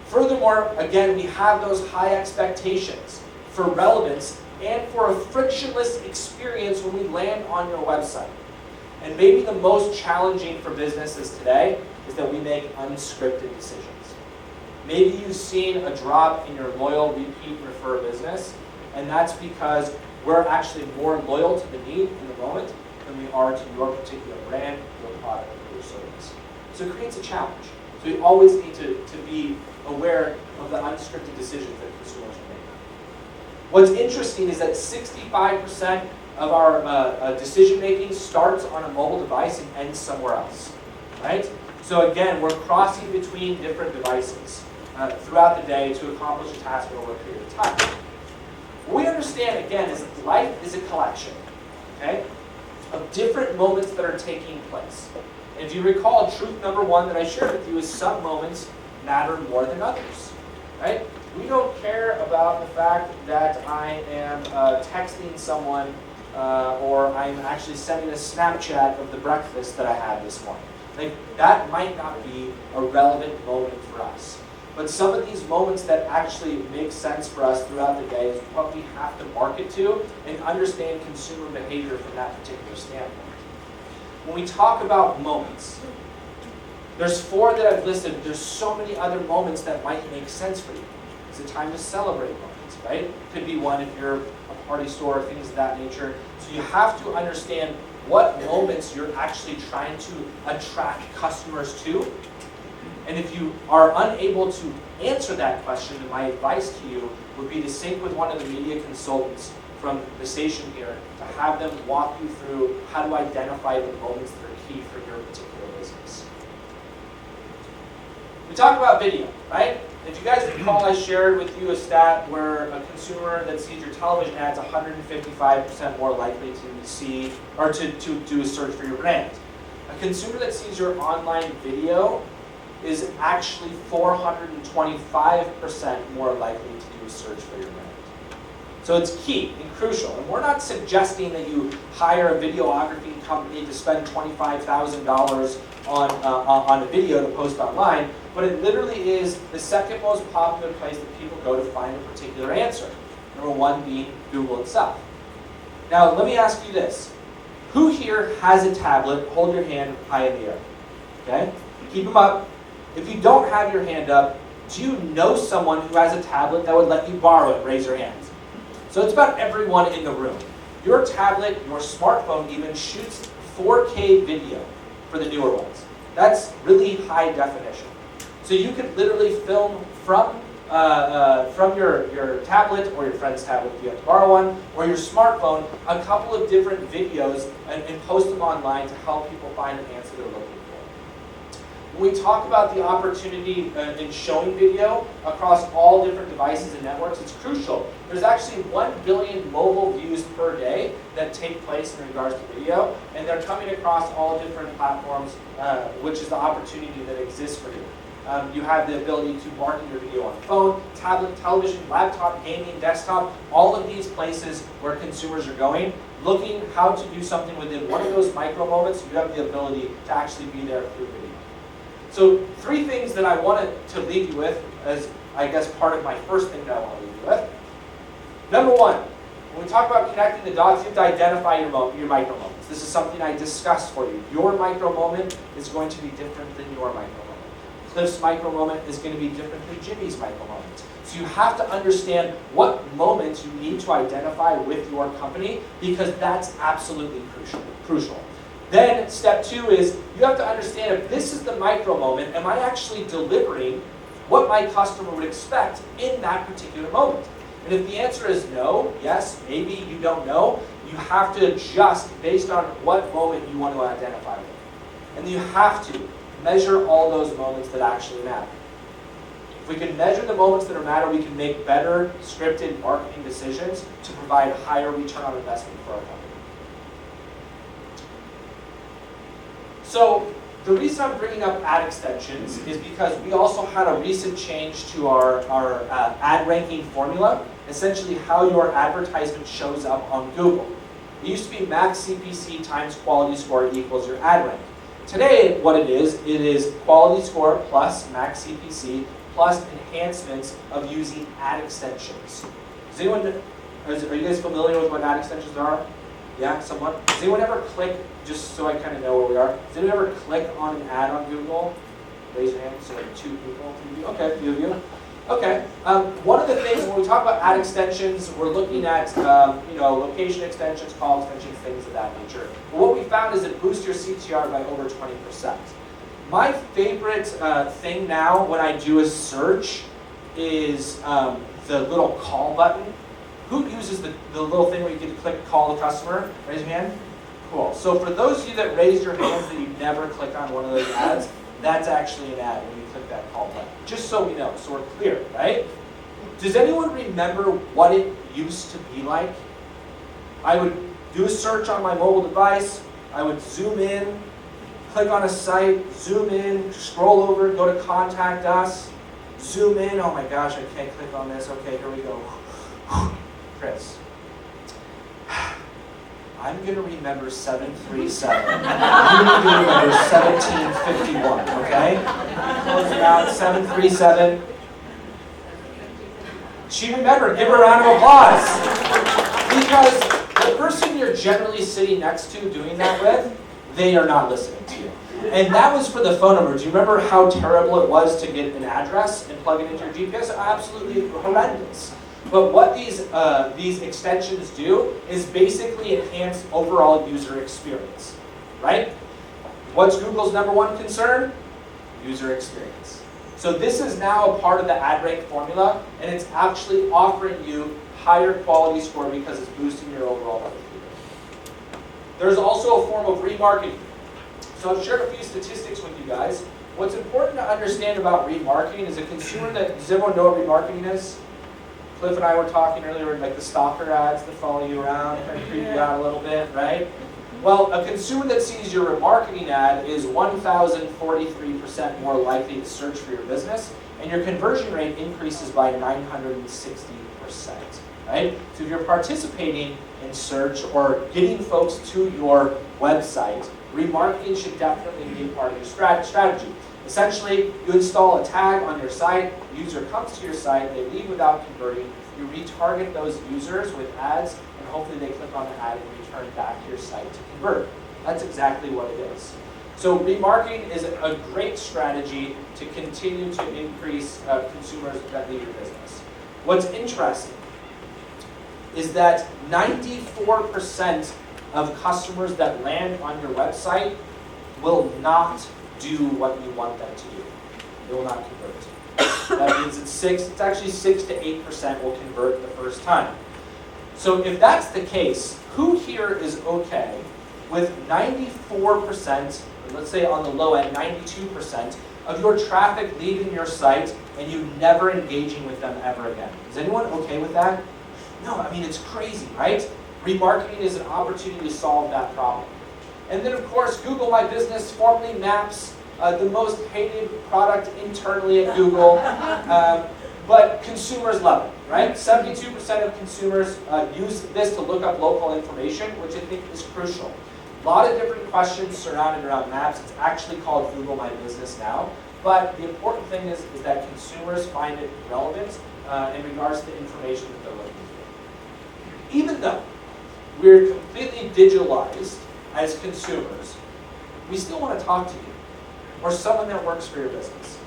Furthermore, again, we have those high expectations for relevance and for a frictionless experience when we land on your website. And maybe the most challenging for businesses today is that we make unscripted decisions. Maybe you've seen a drop in your loyal, repeat, refer business, and that's because we're actually more loyal to the need in the moment than we are to your particular brand, your product, or your service. So it creates a challenge. So we always need to be aware of the unscripted decisions that consumers make. What's interesting is that 65% of our decision making starts on a mobile device and ends somewhere else, right? So again, we're crossing between different devices throughout the day to accomplish a task over a period of time. What we understand, again, is that life is a collection, okay, of different moments that are taking place. And if you recall, truth number one that I shared with you is some moments matter more than others, right? We don't care about the fact that I am texting someone or I'm actually sending a Snapchat of the breakfast that I had this morning. Like, that might not be a relevant moment for us. But some of these moments that actually make sense for us throughout the day is what we have to market to and understand consumer behavior from that particular standpoint. When we talk about moments, there's 4 that I've listed. There's so many other moments that might make sense for you. It's a time to celebrate moments, right? It could be one if you're a party store, things of that nature. So you have to understand what moments you're actually trying to attract customers to. And if you are unable to answer that question, then my advice to you would be to sync with one of the media consultants from the station here to have them walk you through how to identify the moments that are key for your particular business. We talk about video, right? If you guys recall, I shared with you a stat where a consumer that sees your television ads 155% more likely to see or to do a search for your brand. A consumer that sees your online video is actually 425% more likely to do a search for your brand. So it's key and crucial. And we're not suggesting that you hire a videography company to spend $25,000 on a video to post online, but it literally is the second most popular place that people go to find a particular answer. Number 1 being Google itself. Now, let me ask you this. Who here has a tablet? Hold your hand high in the air. Okay? Keep them up. If you don't have your hand up, do you know someone who has a tablet that would let you borrow it? Raise your hands. So it's about everyone in the room. Your tablet, your smartphone even shoots 4K video for the newer ones. That's really high definition. So you could literally film from your tablet or your friend's tablet if you have to borrow one, or your smartphone, a couple of different videos and post them online to help people find an answer they're looking for. When we talk about the opportunity in showing video across all different devices and networks, it's crucial. There's actually 1 billion mobile views per day that take place in regards to video, and they're coming across all different platforms, which is the opportunity that exists for you. You have the ability to market your video on phone, tablet, television, laptop, gaming, desktop, all of these places where consumers are going, looking how to do something within one of those micro moments. You have the ability to actually be there through video. So 3 things that I wanted to leave you with as, I guess, part of my first thing that I want to leave you with. Number 1, when we talk about connecting the dots, you have to identify your micro moments. This is something I discussed for you. Your micro moment is going to be different than your micro moment. Cliff's micro moment is going to be different than Jimmy's micro moment. So you have to understand what moments you need to identify with your company, because that's absolutely crucial. Then step 2 is you have to understand, if this is the micro moment, am I actually delivering what my customer would expect in that particular moment? And if the answer is no, yes, maybe, you don't know, you have to adjust based on what moment you want to identify with. And you have to measure all those moments that actually matter. If we can measure the moments that matter, we can make better scripted marketing decisions to provide higher return on investment for our company. So the reason I'm bringing up ad extensions is because we also had a recent change to our ad ranking formula, essentially how your advertisement shows up on Google. It used to be max CPC times quality score equals your ad rank. Today, what it is quality score plus max CPC plus enhancements of using ad extensions. Are you guys familiar with what ad extensions are? Yeah, someone? Does anyone ever click, just so I kind of know where we are, does anyone ever click on an ad on Google? Raise your hand, so like 2 people, 3 people, okay, a few of you. Okay, one of the things when we talk about ad extensions, we're looking at location extensions, call extensions, things of that nature. But what we found is it boosts your CTR by over 20%. My favorite thing now when I do a search is the little call button. Who uses the little thing where you get to click call the customer? Raise your hand. Cool. So for those of you that raised your hands that you never click on one of those ads, that's actually an ad when you click that call button. Just so we know, so we're clear, right? Does anyone remember what it used to be like? I would do a search on my mobile device, I would zoom in, click on a site, zoom in, scroll over, go to contact us, zoom in, oh my gosh, I can't click on this, okay, here we go. Chris, I'm going to remember 737. You need to remember 1751, okay? Close it out, 737. She remembered. Give her a round of applause. Because the person you're generally sitting next to doing that with, they are not listening to you. And that was for the phone number. Do you remember how terrible it was to get an address and plug it into your GPS? Absolutely horrendous. But what these extensions do is basically enhance overall user experience, right? What's Google's #1 concern? User experience. So this is now a part of the ad rank formula, and it's actually offering you higher quality score because it's boosting your overall marketing. There's also a form of remarketing. So I've shared a few statistics with you guys. What's important to understand about remarketing is a consumer that, does everyone know what remarketing is? Cliff and I were talking earlier, like the stalker ads that follow you around, kind of creep you out a little bit, right? Well, a consumer that sees your remarketing ad is 1,043% more likely to search for your business, and your conversion rate increases by 960%, right? So if you're participating in search or getting folks to your website, remarketing should definitely be part of your strategy. Essentially, you install a tag on your site, the user comes to your site, they leave without converting, you retarget those users with ads, and hopefully they click on the ad and return back to your site to convert. That's exactly what it is. So remarketing is a great strategy to continue to increase consumers that leave your business. What's interesting is that 94% of customers that land on your website will not do what you want them to do. They will not convert. That means it's actually 6 to 8% will convert the first time. So if that's the case, who here is okay with 94%, or let's say on the low end, 92% of your traffic leaving your site and you never engaging with them ever again? Is anyone okay with that? No, I mean, it's crazy, right? Remarketing is an opportunity to solve that problem. And then, of course, Google My Business, formerly Maps, the most hated product internally at Google, but consumers love it, right? 72% of consumers use this to look up local information, which I think is crucial. A lot of different questions surrounded around Maps. It's actually called Google My Business now. But the important thing is that consumers find it relevant in regards to the information that they're looking for. Even though we're completely digitalized as consumers, we still want to talk to you or someone that works for your business.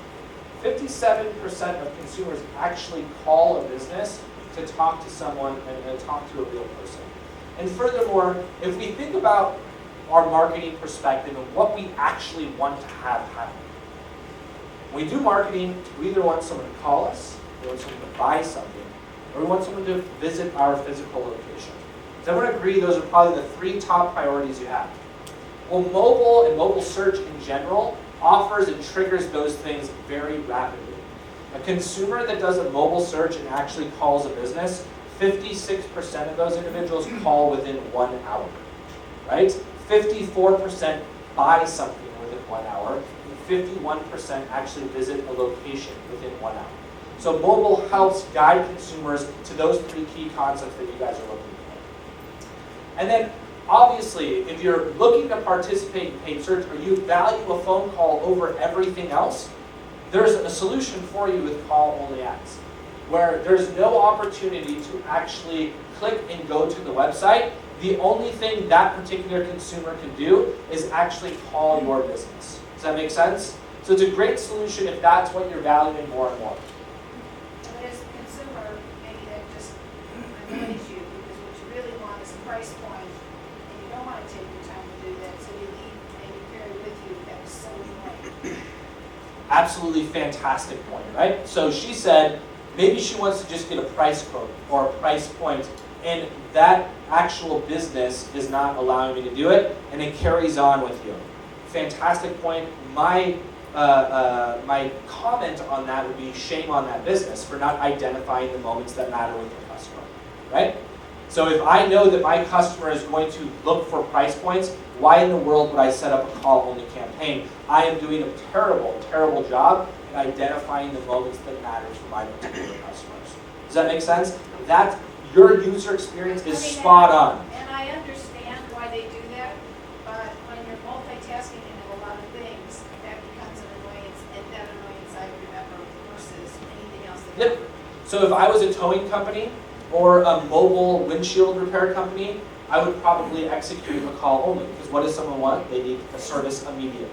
57% of consumers actually call a business to talk to someone and talk to a real person. And furthermore, if we think about our marketing perspective and what we actually want to have happen, when we do marketing, we either want someone to call us, we want someone to buy something, or we want someone to visit our physical location. Does everyone agree those are probably the 3 top priorities you have? Well, mobile and mobile search in general offers and triggers those things very rapidly. A consumer that does a mobile search and actually calls a business, 56% of those individuals call within 1 hour, right? 54% buy something within 1 hour, and 51% actually visit a location within 1 hour. So mobile helps guide consumers to those 3 key concepts that you guys are looking for. And then obviously, if you're looking to participate in paid search or you value a phone call over everything else, there's a solution for you with call-only ads, where there's no opportunity to actually click and go to the website. The only thing that particular consumer can do is actually call your business. Does that make sense? So it's a great solution if that's what you're valuing more and more. But as a consumer, maybe that just annoys you, because what you really want is a price point, and you don't want to take your time to do that, so you leave and you carry with you that was so annoying. Absolutely fantastic point, right? So she said maybe she wants to just get a price quote or a price point, and that actual business is not allowing me to do it, and it carries on with you. Fantastic point. My comment on that would be shame on that business for not identifying the moments that matter with the customer, right? So if I know that my customer is going to look for price points, why in the world would I set up a call-only campaign? I am doing a terrible, terrible job in identifying the moments that matter for my particular customers. Does that make sense? That your user experience is spot on. And I understand why they do that, but when you're multitasking and do a lot of things, that becomes an annoyance, and that annoyance I remember versus anything else that Yep. So if I was a towing company or a mobile windshield repair company, I would probably execute a call only, because what does someone want? They need a service immediately.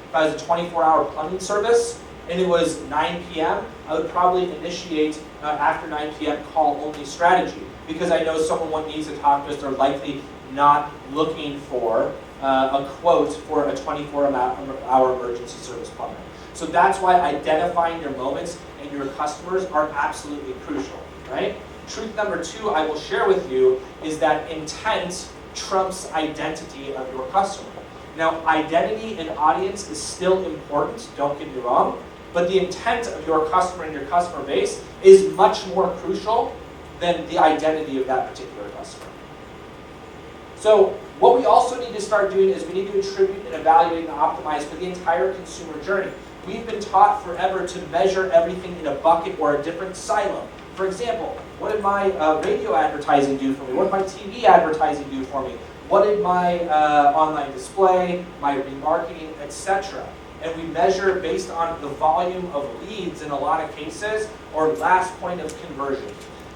If I was a 24-hour plumbing service and it was 9 p.m., I would probably initiate after 9 p.m. call only strategy, because I know someone needs to talk to us. They're likely not looking for a quote for a 24-hour emergency service plumber. So that's why identifying your moments and your customers are absolutely crucial, right? Truth number 2 I will share with you is that intent trumps identity of your customer. Now, identity and audience is still important, don't get me wrong, but the intent of your customer and your customer base is much more crucial than the identity of that particular customer. So what we also need to start doing is we need to attribute and evaluate and optimize for the entire consumer journey. We've been taught forever to measure everything in a bucket or a different silo. For example, what did my radio advertising do for me? What did my TV advertising do for me? What did my online display, my remarketing, etc.? And we measure based on the volume of leads in a lot of cases, or last point of conversion.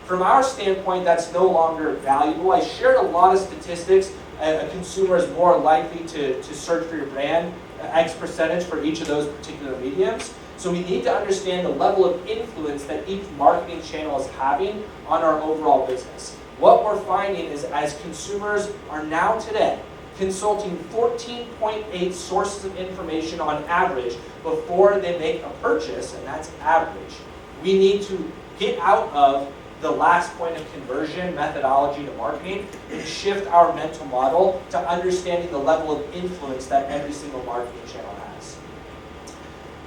From our standpoint, that's no longer valuable. I shared a lot of statistics. A consumer is more likely to search for your brand, X percentage for each of those particular mediums. So we need to understand the level of influence that each marketing channel is having on our overall business. What we're finding is, as consumers are now today consulting 14.8 sources of information on average before they make a purchase, and that's average, we need to get out of the last point of conversion methodology to marketing and shift our mental model to understanding the level of influence that every single marketing channel has.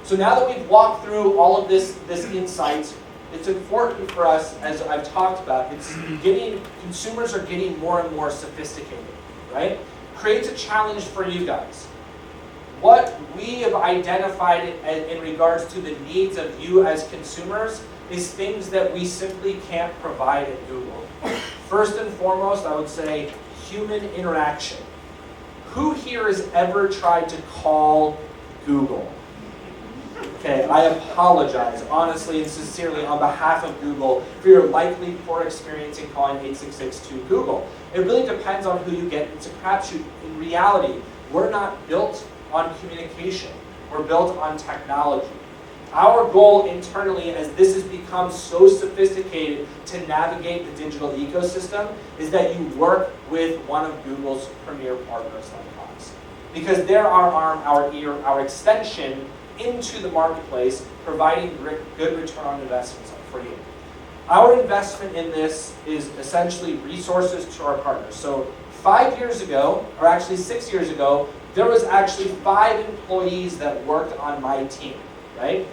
So now that we've walked through all of this insight, it's important for us, as I've talked about, consumers are getting more and more sophisticated, right? Creates a challenge for you guys. What we have identified in regards to the needs of you as consumers is things that we simply can't provide at Google. First and foremost, I would say human interaction. Who here has ever tried to call Google? Okay, I apologize, honestly and sincerely, on behalf of Google for your likely poor experience in calling 866-2-Google. It really depends on who you get. It's a crapshoot. In reality, we're not built on communication. We're built on technology. Our goal internally, as this has become so sophisticated to navigate the digital ecosystem, is that you work with one of Google's premier partners like Cox. Because they're our extension into the marketplace, providing good return on investments for you. Our investment in this is essentially resources to our partners. So 5 years ago, or actually 6 years ago, there was actually 5 employees that worked on my team, right?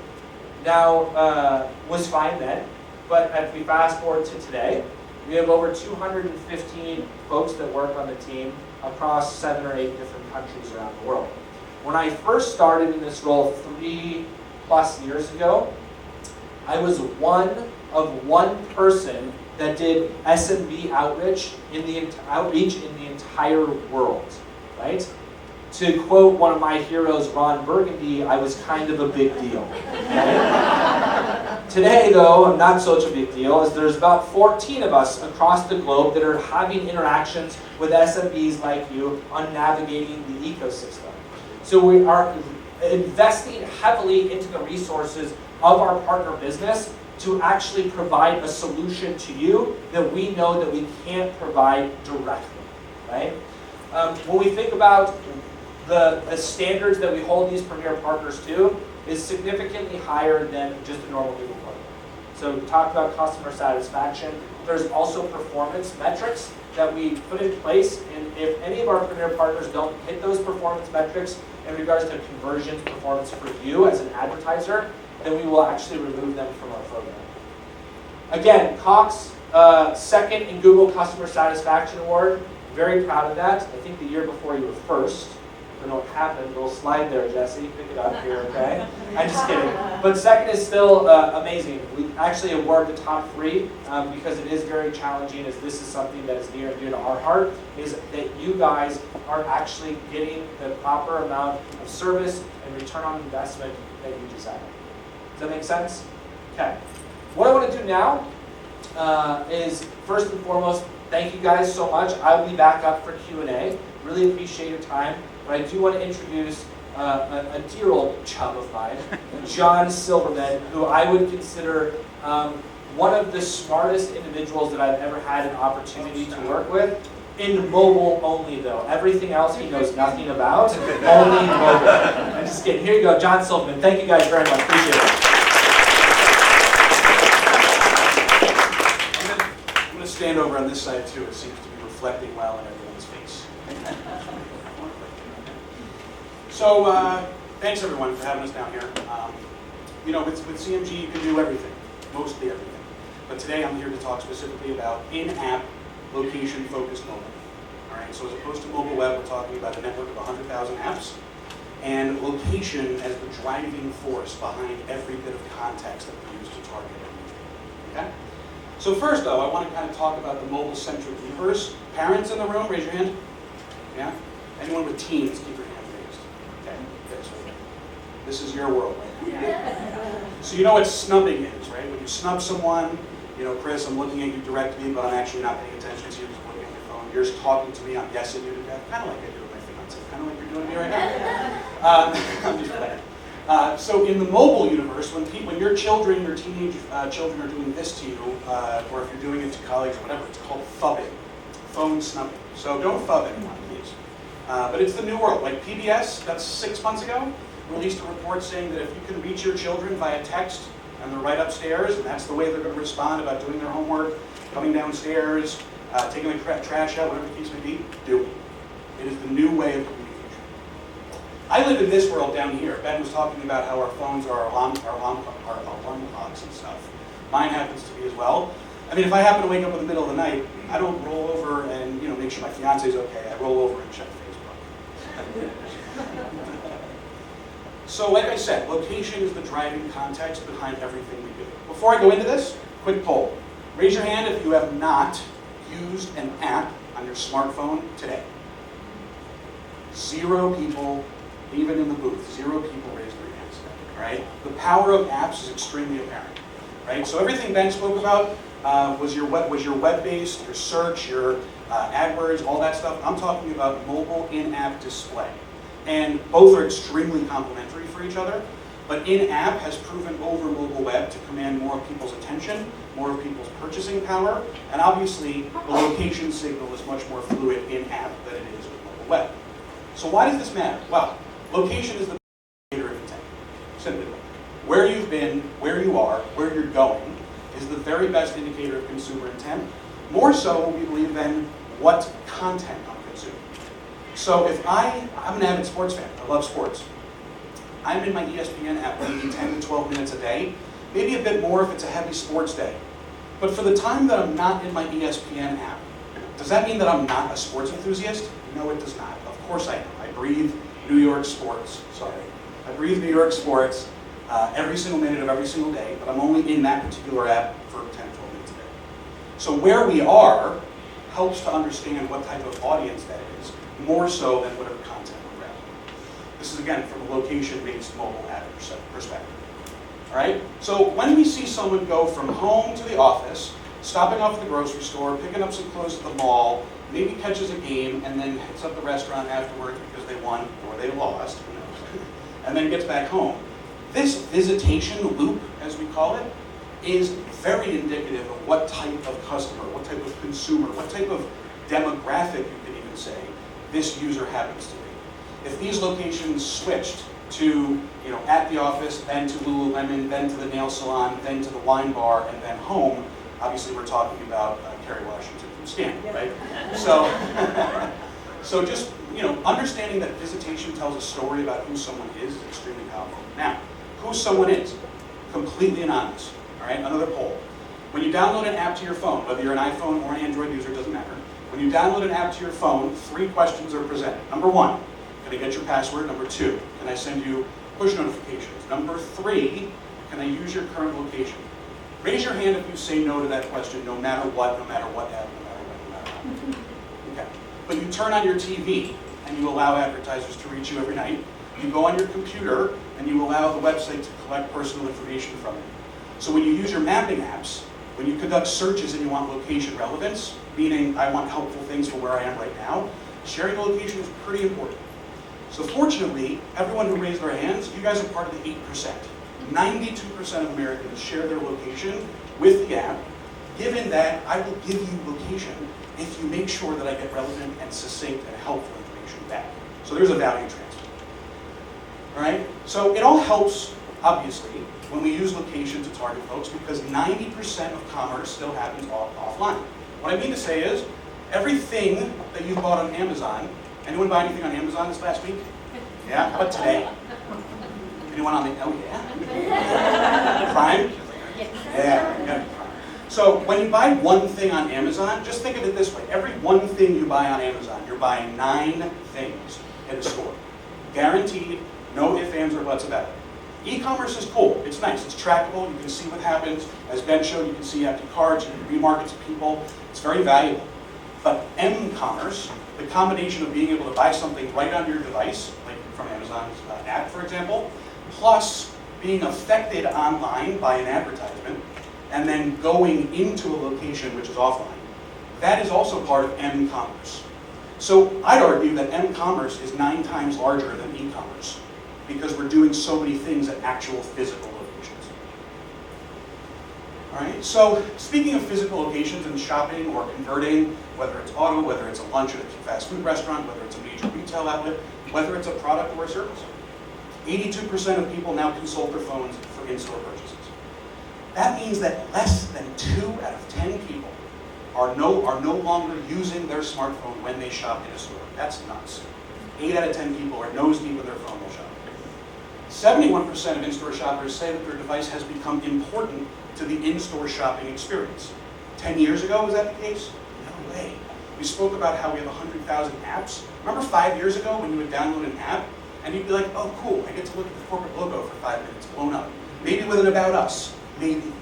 Now, was fine then, but if we fast forward to today, we have over 215 folks that work on the team across 7 or 8 different countries around the world. When I first started in this role 3+ years ago, I was one of one person that did SMB outreach in the entire world, right? To quote one of my heroes, Ron Burgundy, I was kind of a big deal. Right? Today, though, I'm not such a big deal, as there's about 14 of us across the globe that are having interactions with SMBs like you on navigating the ecosystem. So we are investing heavily into the resources of our partner business to actually provide a solution to you that we know that we can't provide directly, right? When we think about the standards that we hold these premier partners to is significantly higher than just a normal Google partner. So we talked about customer satisfaction. There's also performance metrics that we put in place, and if any of our premier partners don't hit those performance metrics in regards to conversions, performance for you as an advertiser, then we will actually remove them from our program. Again, Cox, second in Google Customer Satisfaction Award. Very proud of that. I think the year before you were first. I don't know what happened. Little slide there, Jesse. Pick it up here, okay? I'm just kidding. But second is still amazing. We actually award the top 3 because it is very challenging, as this is something that is near and dear to our heart, is that you guys are actually getting the proper amount of service and return on investment that you desire. Does that make sense? Okay. What I want to do now is, first and foremost, thank you guys so much. I will be back up for Q&A. Really appreciate your time. But I do want to introduce a dear old chum of mine, John Silverman, who I would consider one of the smartest individuals that I've ever had an opportunity to work with. In mobile only, though. Everything else he knows nothing about. Only mobile. I'm just kidding. Here you go, John Silverman. Thank you guys very much. Appreciate it. I'm going to stand over on this side too. It seems to be reflecting well in everyone's face. So, thanks everyone for having us down here. You know, with CMG you can do everything, mostly everything. But today I'm here to talk specifically about in-app, location-focused mobile. All right, so as opposed to mobile web, we're talking about a network of 100,000 apps, and location as the driving force behind every bit of context that we use to target everything. Okay? So first, though, I want to kind of talk about the mobile-centric universe. Parents in the room, raise your hand. Yeah? Anyone with teens, keep your hand raised. Okay? Good. So this is your world right now. So you know what snubbing is, right? When you snub someone, you know, Chris, I'm looking at you directly, but I'm actually not paying attention to you because I'm looking at my phone. You're talking to me, I'm guessing you to death, kind of like I do with my fiance, kind of like you're doing to me right now. I'm just playing. So in the mobile universe, when your children, your teenage children are doing this to you, or if you're doing it to colleagues or whatever, it's called phubbing, phone snubbing. So don't phub anyone, please. But it's the new world. Like PBS, that's 6 months ago, released a report saying that if you can reach your children via text, and they're right upstairs, and that's the way they're going to respond about doing their homework, coming downstairs, taking the trash out, whatever the case may be, do it. It is the new way of communication. I live in this world down here. Ben was talking about how our phones are alarm clocks and stuff. Mine happens to be as well. I mean, if I happen to wake up in the middle of the night, I don't roll over and make sure my fiance's okay. I roll over and check Facebook. So like I said, location is the driving context behind everything we do. Before I go into this, quick poll. Raise your hand if you have not used an app on your smartphone today. 0 people, even in the booth, 0 people raised their hands. Right? The power of apps is extremely apparent. Right? So everything Ben spoke about was your web-based, your search, your AdWords, all that stuff. I'm talking about mobile in-app display. And both are extremely complementary for each other. But in-app has proven over mobile web to command more of people's attention, more of people's purchasing power, and obviously the location signal is much more fluid in-app than it is with mobile web. So why does this matter? Well, location is the indicator of intent. Simply put. Where you've been, where you are, where you're going is the very best indicator of consumer intent. More so, we believe, than what content I'm consuming. So if I'm an avid sports fan, I love sports. I'm in my ESPN app maybe 10 to 12 minutes a day, maybe a bit more if it's a heavy sports day. But for the time that I'm not in my ESPN app, does that mean that I'm not a sports enthusiast? No, it does not. Of course I am. I breathe New York sports. Sorry. I breathe New York sports every single minute of every single day, but I'm only in that particular app for 10 to 12 minutes a day. So where we are helps to understand what type of audience that is, more so than whatever content we're grabbing. This is, again, from a location-based mobile ad perspective. All right? So when we see someone go from home to the office, stopping off at the grocery store, picking up some clothes at the mall, maybe catches a game, and then hits up the restaurant afterwards because they won or they lost, who knows, and then gets back home. This visitation loop, as we call it, is very indicative of what type of customer, what type of consumer, what type of demographic, you could even say, this user happens to be. If these locations switched to, at the office, then to Lululemon, then to the nail salon, then to the wine bar, and then home, obviously we're talking about Kerry Washington from Stanton, right? So, so just, understanding that visitation tells a story about who someone is extremely powerful. Now, who someone is, completely anonymous. All right, another poll. When you download an app to your phone, whether you're an iPhone or an Android user, doesn't matter. When you download an app to your phone, 3 questions are presented. Number 1, can I get your password? Number 2, can I send you push notifications? Number 3, can I use your current location? Raise your hand if you say no to that question, no matter what, no matter what app, no matter when, no matter how. Okay. But you turn on your TV and you allow advertisers to reach you every night. You go on your computer and you allow the website to collect personal information from you. So when you use your mapping apps, when you conduct searches and you want location relevance, meaning I want helpful things for where I am right now, sharing the location is pretty important. So fortunately, everyone who raised their hands, you guys are part of the 8%. 92% of Americans share their location with the app, given that I will give you location if you make sure that I get relevant and succinct and helpful information back. So there's a value transfer. All right? So it all helps, obviously, when we use location to target folks because 90% of commerce still happens offline. What I mean to say is, everything that you bought on Amazon, anyone buy anything on Amazon this last week? Yeah? How about today? Anyone on the, oh yeah? Prime? Yeah. So when you buy one thing on Amazon, just think of it this way. Every one thing you buy on Amazon, you're buying 9 things in a store. Guaranteed, no ifs, ands, or buts about it. E-commerce is cool, it's nice, it's trackable, you can see what happens. As Ben showed, you can see empty carts, you can remarket to people, it's very valuable. But M-commerce, the combination of being able to buy something right on your device, like from Amazon's app, for example, plus being affected online by an advertisement, and then going into a location which is offline, that is also part of M-commerce. So I'd argue that M-commerce is 9 times larger than e-commerce, because we're doing so many things at actual physical locations. All right, so speaking of physical locations and shopping or converting, whether it's auto, whether it's a lunch at a fast food restaurant, whether it's a major retail outlet, whether it's a product or a service, 82% of people now consult their phones for in-store purchases. That means that less than 2 out of 10 people are no longer using their smartphone when they shop in a store. That's nuts. 8 out of 10 people are nose deep in their phone while shopping. 71% of in-store shoppers say that their device has become important to the in-store shopping experience. 10 years ago, was that the case? No way. We spoke about how we have 100,000 apps. Remember 5 years ago when you would download an app and you'd be like, oh cool, I get to look at the corporate logo for 5 minutes, blown up. Maybe with an About Us, maybe.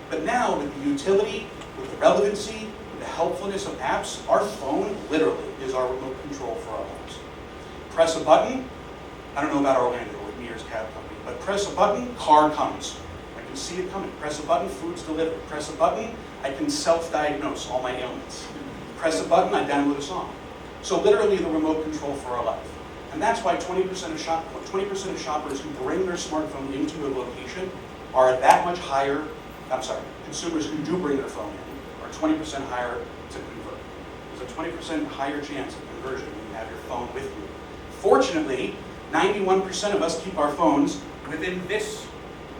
But now with the utility, with the relevancy, with the helpfulness of apps, our phone literally is our remote control for our homes. Press a button, I don't know about Orlando with Mears Cab Company, but press a button, car comes. I can see it coming. Press a button, food's delivered. Press a button, I can self-diagnose all my ailments. Press a button, I download a song. So literally the remote control for our life. And that's why 20% of shoppers who bring their smartphone into a location are that much higher, consumers who do bring their phone in are 20% higher to convert. There's a 20% higher chance of conversion when you have your phone with you. Fortunately, 91% of us keep our phones within this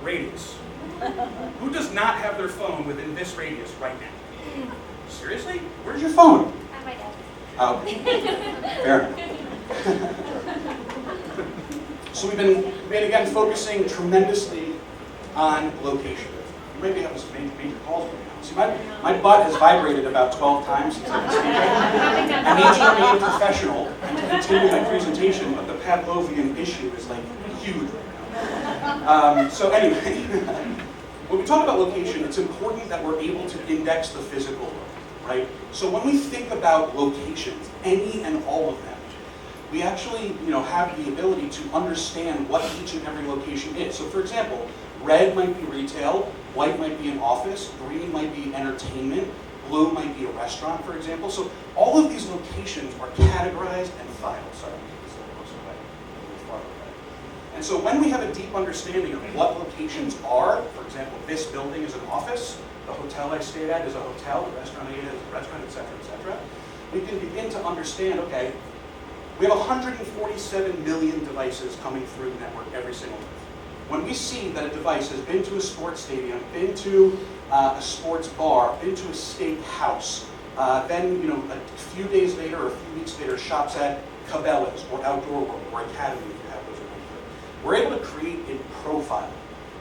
radius. Who does not have their phone within this radius right now? Seriously? Where's your phone? At my desk. Oh, fair enough. So we've been again focusing tremendously on location. You maybe have some major calls right now. See, my butt has vibrated about 12 times since I've been speaking. I need to remain professional and to continue my presentation, but the Pavlovian issue is like huge right now. So anyway, when we talk about location, it's important that we're able to index the physical world, right? So when we think about locations, any and all of them, we actually, have the ability to understand what each and every location is. So for example, red might be retail, white might be an office, green might be entertainment, blue might be a restaurant, for example. So all of these locations are categorized and filed. Sorry, this is a little closer away, a little farther away. And so when we have a deep understanding of what locations are, for example, this building is an office, the hotel I stayed at is a hotel, the restaurant I ate at is a restaurant, etc., we can begin to understand, okay, we have 147 million devices coming through the network every single month. When we see that a device has been to a sports stadium, been to a sports bar, been to a steak house, then a few days later or a few weeks later shops at Cabela's or Outdoor World or Academy, if you have those around here, we're able to create a profile.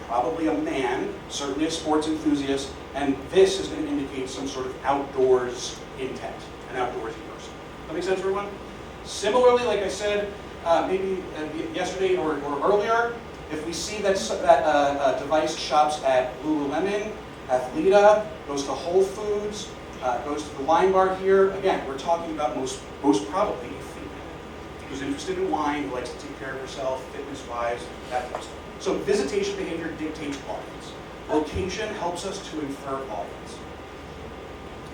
Probably a man, certainly a sports enthusiast, and this is going to indicate some sort of outdoors intent, an outdoorsy person. That make sense, everyone? Similarly, like I said, maybe yesterday or earlier, if we see that a device shops at Lululemon, Athleta, goes to Whole Foods, goes to the wine bar here, again, we're talking about most probably a female who's interested in wine, who likes to take care of herself, fitness-wise, that type of stuff. So visitation behavior dictates audience. Location helps us to infer audience.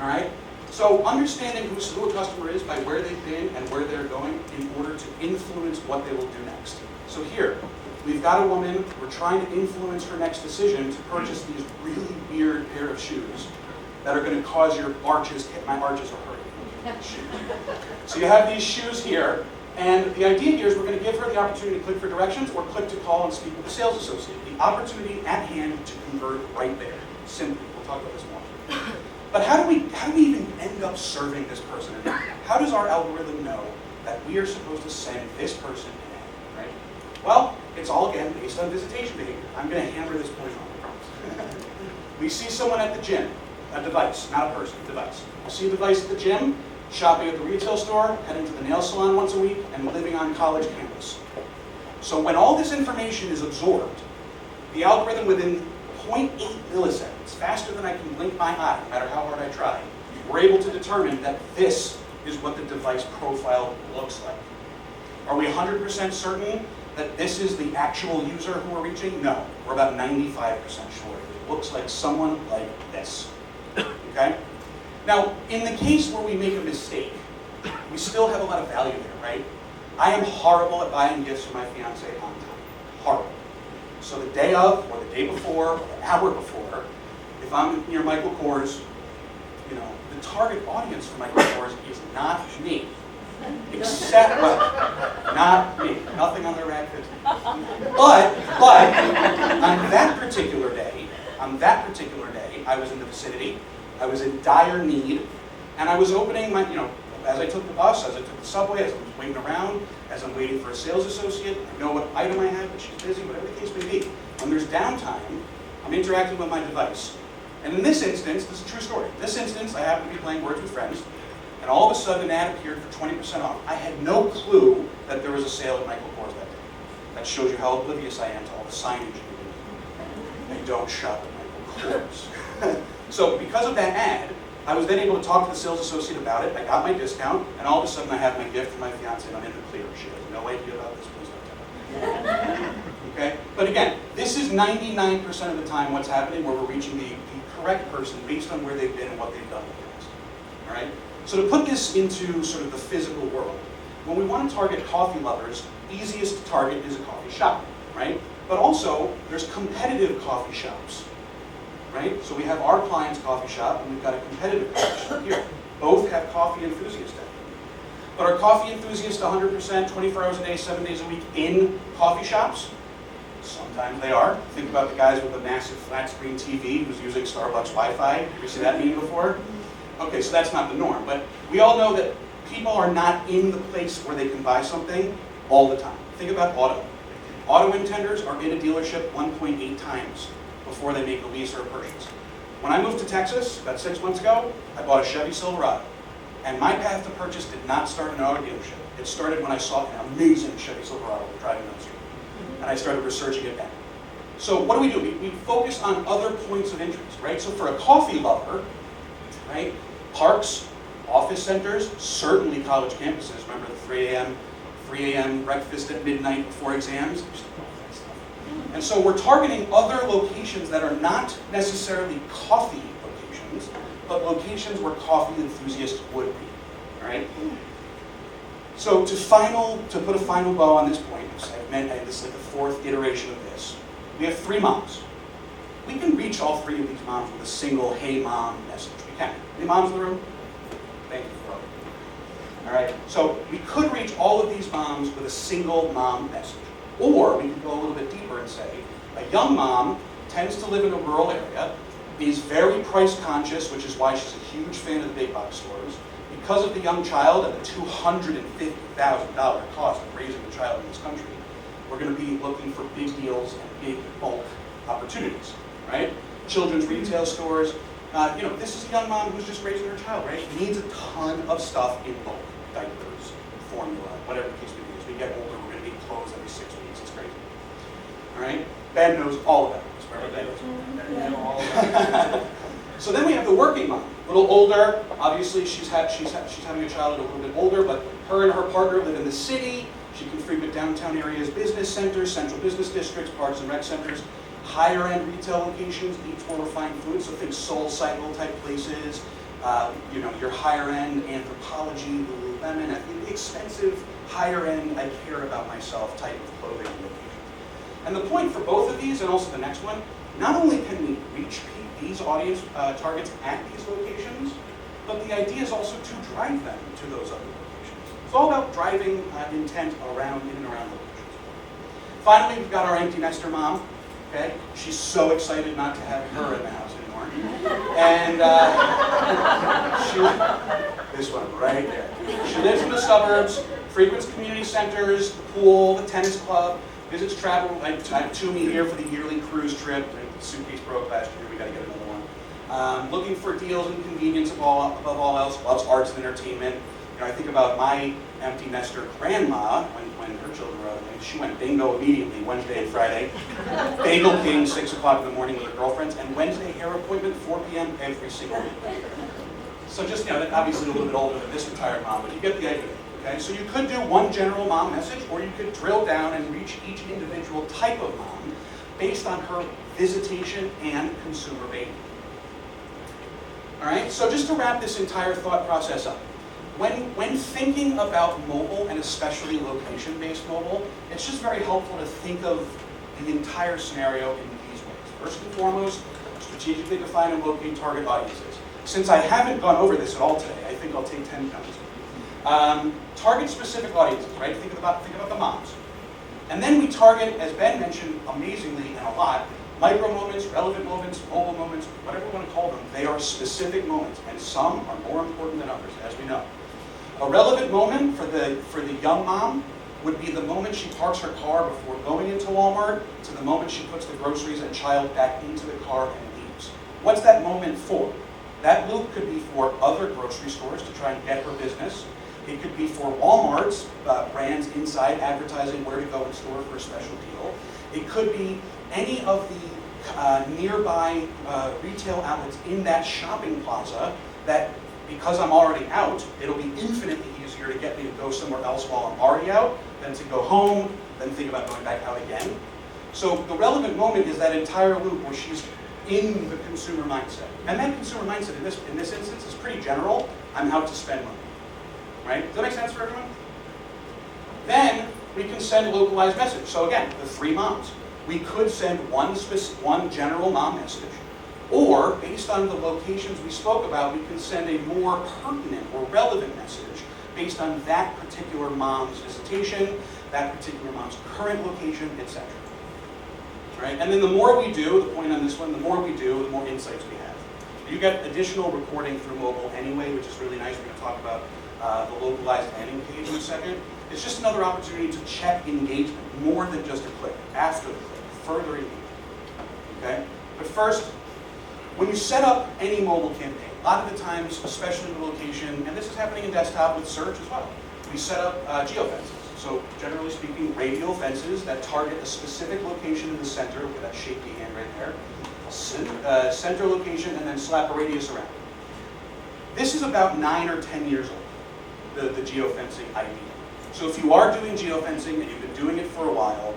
All right? So understanding who a customer is by where they've been and where they're going in order to influence what they will do next. So here, we've got a woman, we're trying to influence her next decision to purchase these really weird pair of shoes that are going to cause your arches, my arches are hurting. So you have these shoes here, and the idea here is we're going to give her the opportunity to click for directions or click to call and speak with the sales associate. The opportunity at hand to convert right there. Simply, we'll talk about this more. But how do we even end up serving this person? And how does our algorithm know that we are supposed to send this person an ad, right? Well, it's all again based on visitation behavior. I'm going to hammer this point home, I promise. We see someone at the gym, a device, not a person, a device. We see a device at the gym, shopping at the retail store, heading to the nail salon once a week, and living on college campus. So when all this information is absorbed, the algorithm within 0.8 milliseconds, faster than I can blink my eye, no matter how hard I try, we're able to determine that this is what the device profile looks like. Are we 100% certain that this is the actual user who we're reaching? No, we're about 95% sure. It looks like someone like this, okay? Now, in the case where we make a mistake, we still have a lot of value there, right? I am horrible at buying gifts for my fiance on time, horrible. So the day of, or the day before, or the hour before, if I'm near Michael Kors, the target audience for Michael Kors is not me. Except, not me. Nothing on the rag 50. But on that particular day, I was in the vicinity, I was in dire need, and I was opening my, as I took the bus, as I took the subway, as I was waiting around, as I'm waiting for a sales associate, I know what item I have, but she's busy, whatever the case may be. When there's downtime, I'm interacting with my device. And in this instance, this is a true story. In this instance, I happened to be playing Words with Friends, and all of a sudden an ad appeared for 20% off. I had no clue that there was a sale at Michael Kors that day. That shows you how oblivious I am to all the signage. They don't shop at Michael Kors. So because of that ad, I was then able to talk to the sales associate about it. I got my discount, and all of a sudden I have my gift for my fiance, and I'm in the clear. She has no idea about this. Please don't tell her. Okay? But again, this is 99% of the time what's happening, where we're reaching the correct person based on where they've been and what they've done in the past. All right? So to put this into sort of the physical world, when we want to target coffee lovers, easiest to target is a coffee shop, right? But also, there's competitive coffee shops, right? So we have our client's coffee shop, and we've got a competitive coffee shop here. Both have coffee enthusiasts at them. But are coffee enthusiasts 100%, 24 hours a day, 7 days a week in coffee shops? Sometimes they are. Think about the guys with the massive flat screen TV who's using Starbucks Wi-Fi. Have you seen that meme before? Okay, so that's not the norm. But we all know that people are not in the place where they can buy something all the time. Think about auto. Auto intenders are in a dealership 1.8 times before they make a lease or a purchase. When I moved to Texas about 6 months ago, I bought a Chevy Silverado. And my path to purchase did not start in an auto dealership. It started when I saw an amazing Chevy Silverado driving down the street. And I started researching it then. So what do? We focus on other points of interest, right? So for a coffee lover, right, parks, office centers, certainly college campuses. Remember the 3 a.m. breakfast at midnight before exams? And so we're targeting other locations that are not necessarily coffee locations, but locations where coffee enthusiasts would be, all right? So to put a final bow on this point, this is like the fourth iteration of this. We have 3 moms. We can reach all 3 of these moms with a single "Hey Mom" message. We can. Any moms in the room? Thank you for all. All right. So we could reach all of these moms with a single mom message, or we could go a little bit deeper and say a young mom tends to live in a rural area, is very price conscious, which is why she's a huge fan of the big box stores. Because of the young child and the $250,000 cost of raising a child in this country, we're going to be looking for big deals and big bulk opportunities, right? Children's retail stores. This is a young mom who's just raising her child, right? Needs a ton of stuff in bulk. Diapers, formula, whatever the case may be. As we get older, we're going to need clothes every 6 weeks. It's crazy. All right? Ben knows all about this. Remember Ben knows all about it. So then we have the working mom. A little older. Obviously, she's having a child a little bit older, but her and her partner live in the city. She can frequent downtown areas, business centers, central business districts, parks and rec centers, higher end retail locations, eat more refined food, so think Soul Cycle type places, your higher end Anthropology, Lululemon, the expensive, higher end, I care about myself type of clothing location. And the point for both of these, and also the next one, not only can we reach these audience targets at these locations, but the idea is also to drive them to those other locations. It's all about driving intent in and around locations. Finally, we've got our empty nester mom. Okay, she's so excited not to have her in the house anymore, and this one right there. She lives in the suburbs, frequents community centers, the pool, the tennis club, visits travel. I have Toomey here for the yearly cruise trip. The suitcase broke last year. We got to get another one. Looking for deals and convenience above all else. Loves arts and entertainment. I think about my empty nester grandma when her children were out. She went bingo immediately Wednesday and Friday. Bagel King 6 o'clock in the morning with her girlfriends, and Wednesday hair appointment 4 p.m. every single week. So just obviously a little bit older than this retired mom, but you get the idea. Okay, so you could do one general mom message, or you could drill down and reach each individual type of mom based on her visitation and consumer behavior. All right, so just to wrap this entire thought process up, when thinking about mobile, and especially location-based mobile, it's just very helpful to think of the entire scenario in these ways. First and foremost, strategically define and locate target audiences. Since I haven't gone over this at all today, I think I'll take 10 minutes. Target specific audiences, right? Think about the moms. And then we target, as Ben mentioned amazingly and a lot, micro moments, relevant moments, mobile moments, whatever you want to call them. They are specific moments, and some are more important than others, as we know. A relevant moment for the young mom would be the moment she parks her car before going into Walmart to the moment she puts the groceries and child back into the car and leaves. What's that moment for? That loop could be for other grocery stores to try and get her business. It could be for Walmart's brands inside advertising where to go in store for a special deal. It could be any of the nearby retail outlets in that shopping plaza that, because I'm already out, it'll be infinitely easier to get me to go somewhere else while I'm already out than to go home, then think about going back out again. So the relevant moment is that entire loop where she's in the consumer mindset. And that consumer mindset in this instance is pretty general. I'm out to spend money. Right? Does that make sense for everyone? Then we can send localized message. So again, the 3 moms. We could send one general mom message, or based on the locations we spoke about, we can send a more pertinent or relevant message based on that particular mom's visitation, that particular mom's current location, etc. Right? And then the more we do, the point on this one, the more we do, the more insights we have. You get additional recording through mobile anyway, which is really nice. We're going to talk about the localized landing page in a second. It's just another opportunity to check engagement, more than just a click, after the click, further engagement. Okay? But first, when you set up any mobile campaign, a lot of the times, especially the location, and this is happening in desktop with search as well, we set up geofences. So generally speaking, radial fences that target a specific location in the center, with that shaky hand right there, center location, and then slap a radius around. This is about 9 or 10 years old, the geofencing idea. So if you are doing geofencing and you've been doing it for a while,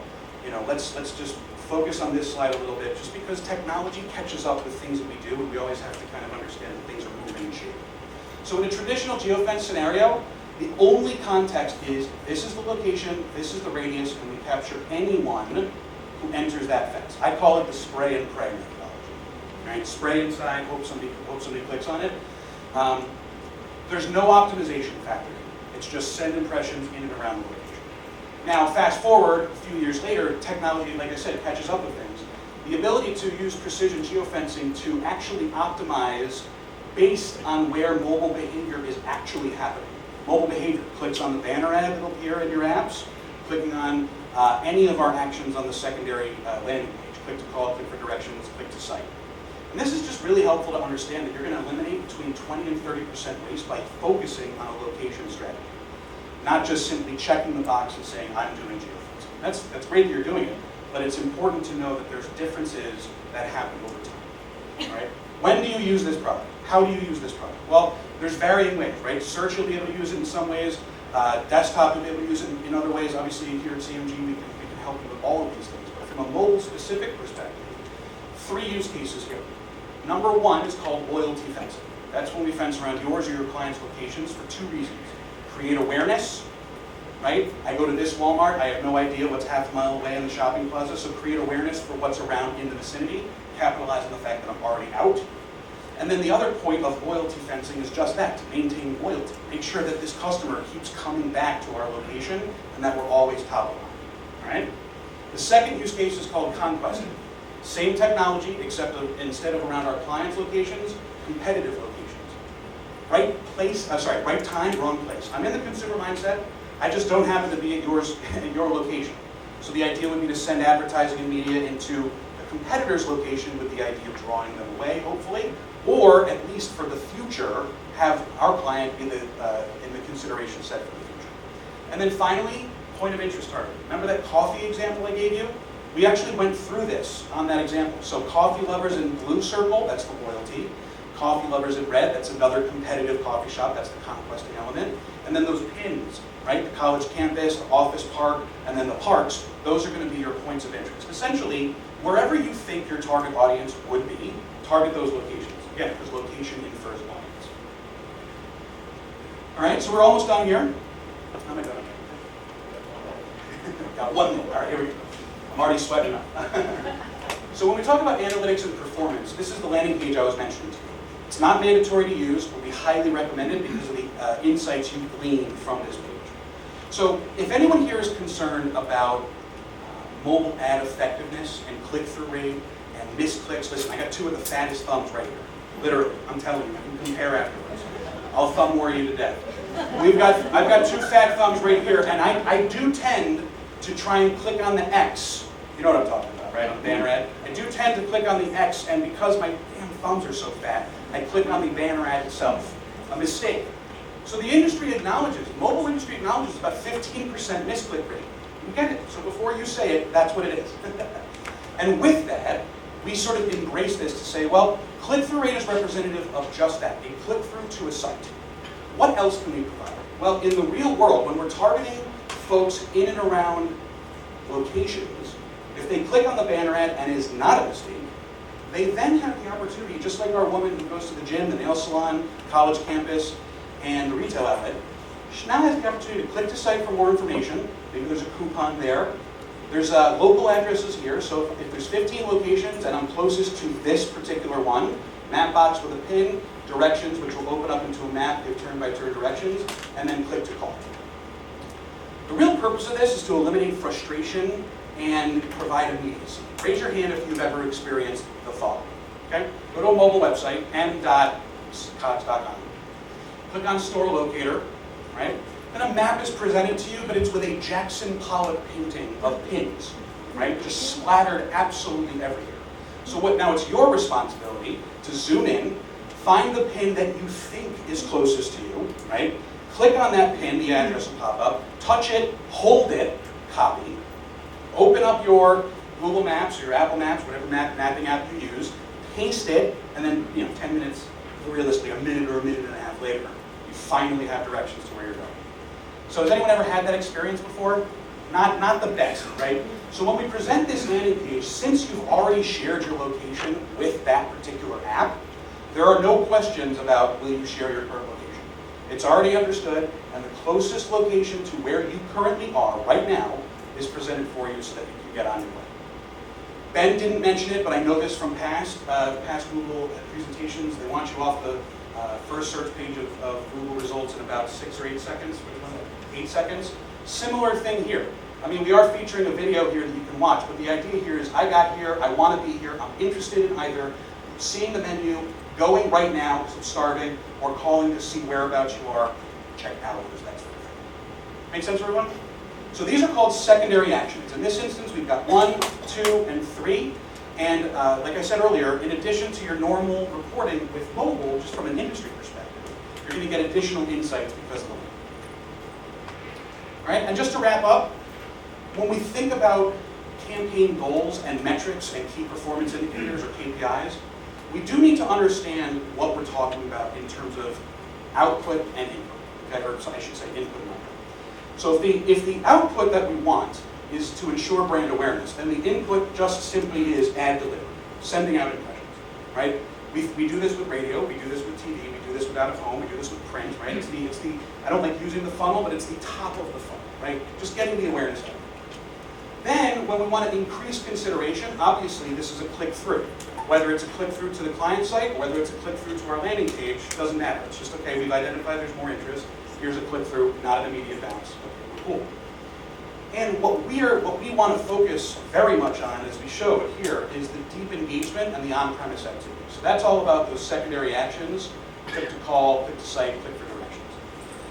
let's just focus on this slide a little bit, just because technology catches up with things that we do, and we always have to kind of understand that things are moving and shaping. So in a traditional geofence scenario, the only context is, this is the location, this is the radius, and we capture anyone who enters that fence. I call it the spray and pray methodology. Right? Spray inside, hope somebody clicks on it. There's no optimization factor. It's just send impressions in and around the location. Now, fast forward a few years later, technology, like I said, catches up with things. The ability to use precision geofencing to actually optimize based on where mobile behavior is actually happening. Mobile behavior, clicks on the banner ad that'll appear in your apps, clicking on any of our actions on the secondary landing page, click to call, click for directions, click to site. And this is just really helpful to understand that you're going to eliminate between 20 and 30% waste by focusing on a location strategy. Not just simply checking the box and saying, I'm doing geofencing. That's great that you're doing it, but it's important to know that there's differences that happen over time. All right? When do you use this product? How do you use this product? Well, there's varying ways, right? Search, you'll be able to use it in some ways. Desktop, you'll be able to use it in other ways. Obviously, here at CMG, we can help you with all of these things. But from a mobile-specific perspective, 3 use cases here. Number 1 is called loyalty fencing. That's when we fence around yours or your client's locations for 2 reasons. Create awareness, right? I go to this Walmart, I have no idea what's half a mile away in the shopping plaza, so create awareness for what's around in the vicinity, capitalize on the fact that I'm already out. And then the other point of loyalty fencing is just that, to maintain loyalty. Make sure that this customer keeps coming back to our location and that we're always top of mind, all right? The second use case is called conquesting. Same technology, except instead of around our clients' locations, competitive locations. Right time, wrong place. I'm in the consumer mindset, I just don't happen to be at your location. So the idea would be to send advertising and media into a competitor's location with the idea of drawing them away, hopefully, or at least for the future, have our client in the consideration set for the future. And then finally, point of interest target. Remember that coffee example I gave you? We actually went through this on that example. So coffee lovers in blue circle, that's the loyalty. Coffee lovers in red, that's another competitive coffee shop, that's the conquesting element. And then those pins, right? The college campus, the office park, and then the parks, those are going to be your points of interest. Essentially, wherever you think your target audience would be, target those locations. Again, because location infers audience. All right, so we're almost done here. How am I done? Got 1 more. All right, here we go. I'm already sweating up. So when we talk about analytics and performance, this is the landing page I was mentioning to you. It's not mandatory to use, but we highly recommend it because of the insights you glean from this page. So if anyone here is concerned about mobile ad effectiveness and click-through rate and misclicks, listen, I got 2 of the fattest thumbs right here. Literally, I'm telling you, I can compare afterwards. I'll thumb war you to death. I've got 2 fat thumbs right here, and I do tend to try and click on the X. You know what I'm talking about, right? On the banner ad. I do tend to click on the X, and because my damn thumbs are so fat, I click on the banner ad itself. A mistake. So the industry acknowledges, mobile industry acknowledges about 15% misclick rate. You get it. So before you say it, that's what it is. And with that, we sort of embrace this to say, well, click-through rate is representative of just that, a click-through to a site. What else can we provide? Well, in the real world, when we're targeting folks in and around locations, if they click on the banner ad and it is not a mistake, they then have the opportunity, just like our woman who goes to the gym, the nail salon, college campus, and the retail outlet, now has the opportunity to click to site for more information. Maybe there's a coupon there. There's local addresses here, so if there's 15 locations and I'm closest to this particular one, map box with a pin, directions, which will open up into a map, give turn-by-turn directions, and then click to call. The real purpose of this is to eliminate frustration and provide immediacy. Raise your hand if you've ever experienced the following. Okay? Go to a mobile website, m.cox.com. Click on Store Locator, right? Then a map is presented to you, but it's with a Jackson Pollock painting of pins, right? Just splattered absolutely everywhere. So now it's your responsibility to zoom in, find the pin that you think is closest to you, right? Click on that pin, the address will pop up, touch it, hold it, copy, open up your Google Maps or your Apple Maps, whatever mapping app you use, paste it, and then 10 minutes, realistically a minute or a minute and a half later, you finally have directions to where you're going. So has anyone ever had that experience before? Not the best, right? So when we present this landing page, since you've already shared your location with that particular app, there are no questions about will you share your current location. It's already understood, and the closest location to where you currently are right now is presented for you so that you can get on your way. Ben didn't mention it, but I know this from past Google presentations. They want you off the first search page of Google results in about 6 or 8 seconds. 8 seconds. Similar thing here. I mean, we are featuring a video here that you can watch, but the idea here is I got here, I want to be here, I'm interested in either seeing the menu, going right now, so starting, or calling to see whereabouts you are, check hours, that sort of thing. Make sense, everyone? So these are called secondary actions. In this instance, we've got 1, 2, and 3. And like I said earlier, in addition to your normal reporting with mobile, just from an industry perspective, you're going to get additional insights because of the mobile. All right, and just to wrap up, when we think about campaign goals and metrics and key performance indicators or KPIs, we do need to understand what we're talking about in terms of output and input, okay? Or I should say input and output. So if the output that we want is to ensure brand awareness, then the input just simply is ad delivery, sending out impressions, right? We do this with radio, we do this with TV, we do this with out of home, we do this with print, right? It's the I don't like using the funnel, but it's the top of the funnel, right? Just getting the awareness out. Then, when we want to increase consideration, obviously this is a click-through. Whether it's a click-through to the client site, or whether it's a click-through to our landing page, doesn't matter. It's just, okay, we've identified there's more interest. Here's a click-through, not an immediate bounce. Okay, we're cool. And what we want to focus very much on, as we showed here, is the deep engagement and the on-premise activity. So that's all about those secondary actions: click to call, click to site, click for directions.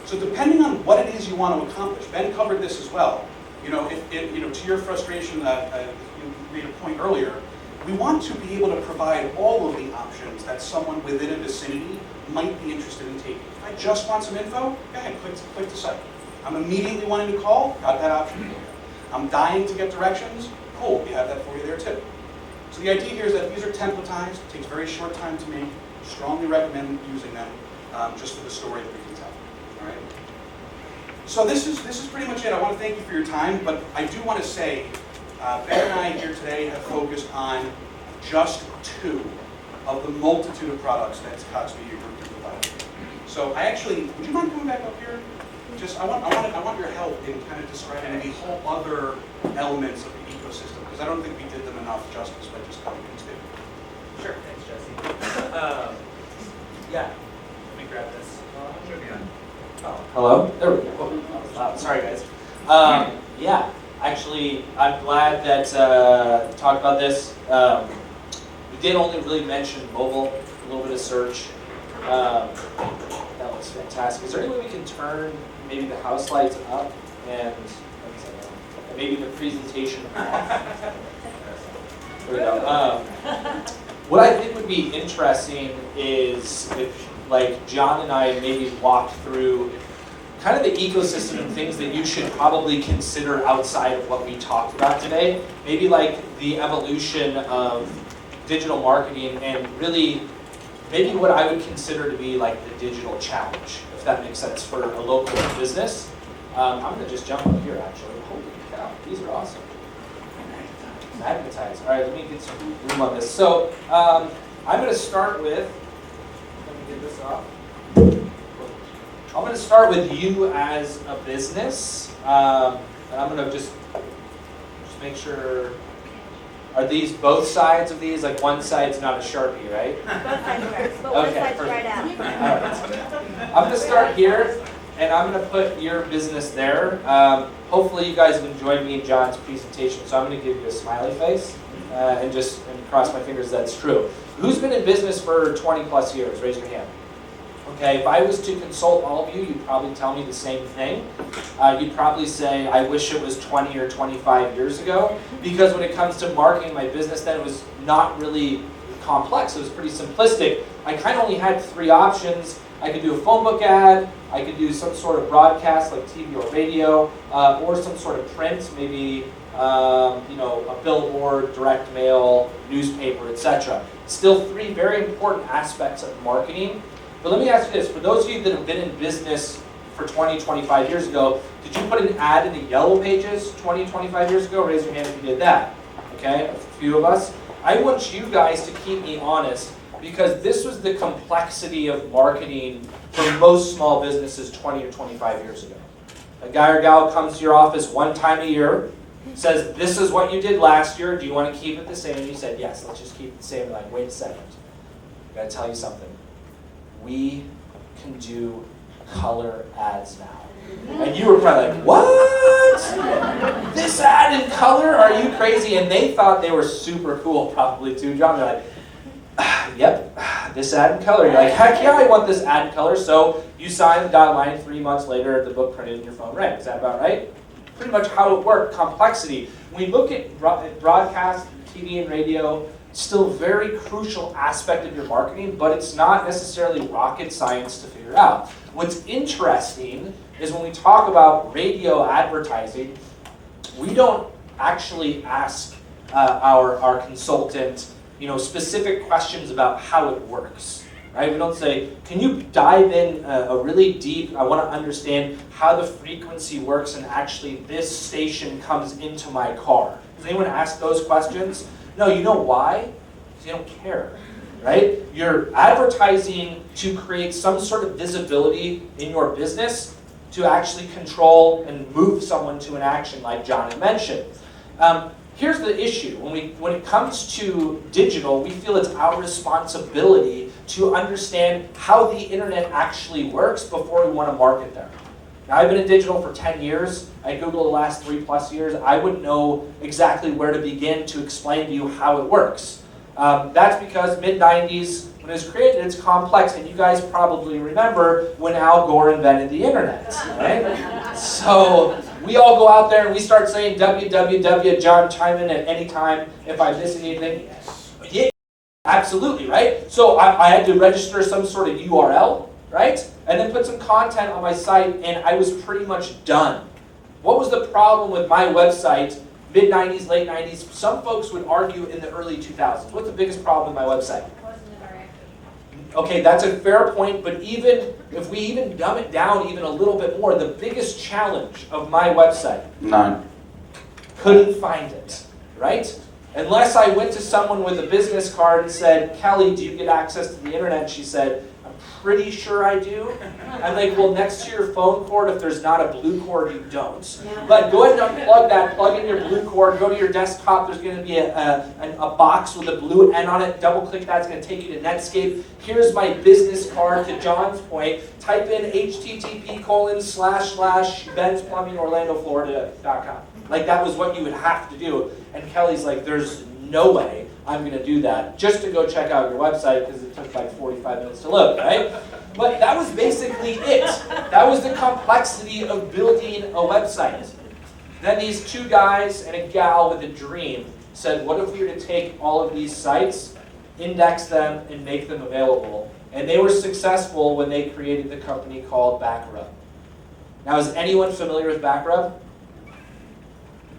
So depending on what it is you want to accomplish, Ben covered this as well. To your frustration, you made a point earlier. We want to be able to provide all of the options that someone within a vicinity might be interested in taking. If I just want some info, go ahead, click to site. I'm immediately wanting to call, got that option for you. I'm dying to get directions, cool, we have that for you there too. So the idea here is that these are templatized, it takes a very short time to make, strongly recommend using them just for the story that we can tell, all right? So this is pretty much it. I want to thank you for your time, but I do want to say, Ben and I here today have focused on just 2 of the multitude of products that Cox Media Group can provide. So would you mind coming back up here? I want your help in kind of describing the whole other elements of the ecosystem, because I don't think we did them enough justice by just covering these 2. Sure, thanks, Jesse. Yeah, let me grab this. Oh, hello? There we go. Oh, sorry, guys. Yeah, actually, I'm glad that talked about this. We did only really mention mobile, a little bit of search. That looks fantastic. Is there any way we can turn maybe the house lights up and maybe the presentation off? There we go. What I think would be interesting is if, like, John and I maybe walked through kind of the ecosystem and things that you should probably consider outside of what we talked about today. Maybe like the evolution of digital marketing and really maybe what I would consider to be like the digital challenge, if that makes sense for a local business. I'm going to just jump up here actually. Holy cow, these are awesome. Magnetized. All right, let me get some room on this. So I'm going to start with, let me get this off. I'm going to start with you as a business, and I'm going to just make sure. Are these both sides of these? Like one side's not a Sharpie, right? Both sides works, but one Okay, side's perfect. dried out. All right. I'm going to start here, and I'm going to put your business there. Hopefully you guys have enjoyed me and John's presentation, so I'm going to give you a smiley face and cross my fingers that's true. Who's been in business for 20 plus years? Raise your hand. Okay, if I was to consult all of you, you'd probably tell me the same thing. You'd probably say, I wish it was 20 or 25 years ago, because when it comes to marketing my business, then it was not really complex. It was pretty simplistic. I kind of only had 3 options. I could do a phone book ad, I could do some sort of broadcast like TV or radio, or some sort of print, maybe a billboard, direct mail, newspaper, etc. Still 3 very important aspects of marketing. But let me ask you this, for those of you that have been in business for 20, 25 years ago, did you put an ad in the yellow pages 20, 25 years ago? Raise your hand if you did that. Okay, a few of us. I want you guys to keep me honest, because this was the complexity of marketing for most small businesses 20 or 25 years ago. A guy or gal comes to your office one time a year, says, this is what you did last year, do you want to keep it the same? And you said, yes, let's just keep it the same. Like, wait a second, I gotta tell you something. We can do color ads now. And you were probably like, what? This ad in color? Are you crazy? And they thought they were super cool probably too, John. They're like, yep, this ad in color. You're like, heck yeah, I want this ad in color. So you sign the dotted line, 3 months later, the book printed in your phone rang. Is that about right? Pretty much how it worked, complexity. When we look at broadcast, TV and radio, still very crucial aspect of your marketing, but it's not necessarily rocket science to figure out. What's interesting is when we talk about radio advertising, we don't actually ask our consultant, specific questions about how it works, right? We don't say, can you dive in a really deep, I want to understand how the frequency works and actually this station comes into my car. Does anyone ask those questions? No, you know why? Because you don't care, right? You're advertising to create some sort of visibility in your business to actually control and move someone to an action like John had mentioned. Here's the issue. When it comes to digital, we feel it's our responsibility to understand how the internet actually works before we want to market there. Now, I've been in digital for 10 years. I Googled the last 3+ years. I wouldn't know exactly where to begin to explain to you how it works. That's because mid-90s, when it was created, it's complex, and you guys probably remember when Al Gore invented the internet, right? So we all go out there and we start saying www, John, chime in at any time if I miss anything. Yeah, absolutely, right? So I had to register some sort of URL, right? And then put some content on my site, and I was pretty much done. What was the problem with my website, mid-90s, late 90s? Some folks would argue in the early 2000s. What's the biggest problem with my website? Wasn't interactive. Okay, that's a fair point, but even if we even dumb it down even a little bit more, the biggest challenge of my website, None. couldn't find it, right? Unless I went to someone with a business card and said, Kelly, do you get access to the internet? And she said, I'm pretty sure I do. I'm like, well, next to your phone cord, if there's not a blue cord, you don't. But go ahead and unplug that, plug in your blue cord, go to your desktop, there's going to be a box with a blue N on it, double click that, it's going to take you to Netscape. Here's my business card, to John's point, type in http://bensplumbingorlandoflorida.com. Like, that was what you would have to do. And Kelly's like, there's no way I'm going to do that just to go check out your website because it took like 45 minutes to load, right? But that was basically it. That was the complexity of building a website. Then these 2 guys and a gal with a dream said, what if we were to take all of these sites, index them, and make them available? And they were successful when they created the company called Backrub. Now, is anyone familiar with Backrub?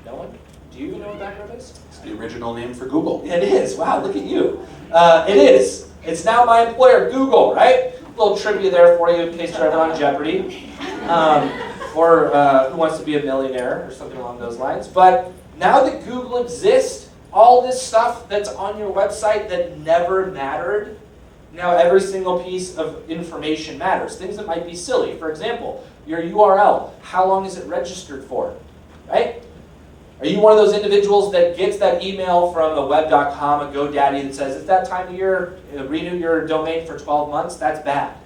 No one? Do you even know what Backrub is? It's the original name for Google. It is. Wow, look at you. It is. It's now my employer, Google, right? A little trivia there for you in case you're ever on Jeopardy. Or Who Wants to Be a Millionaire or something along those lines. But now that Google exists, all this stuff that's on your website that never mattered Now every single piece of information matters. Things that might be silly. For example, your URL, how long is it registered for, right? Are you one of those individuals that gets that email from a web.com, a GoDaddy that says, it's that time of year, renew your domain for 12 months? That's bad.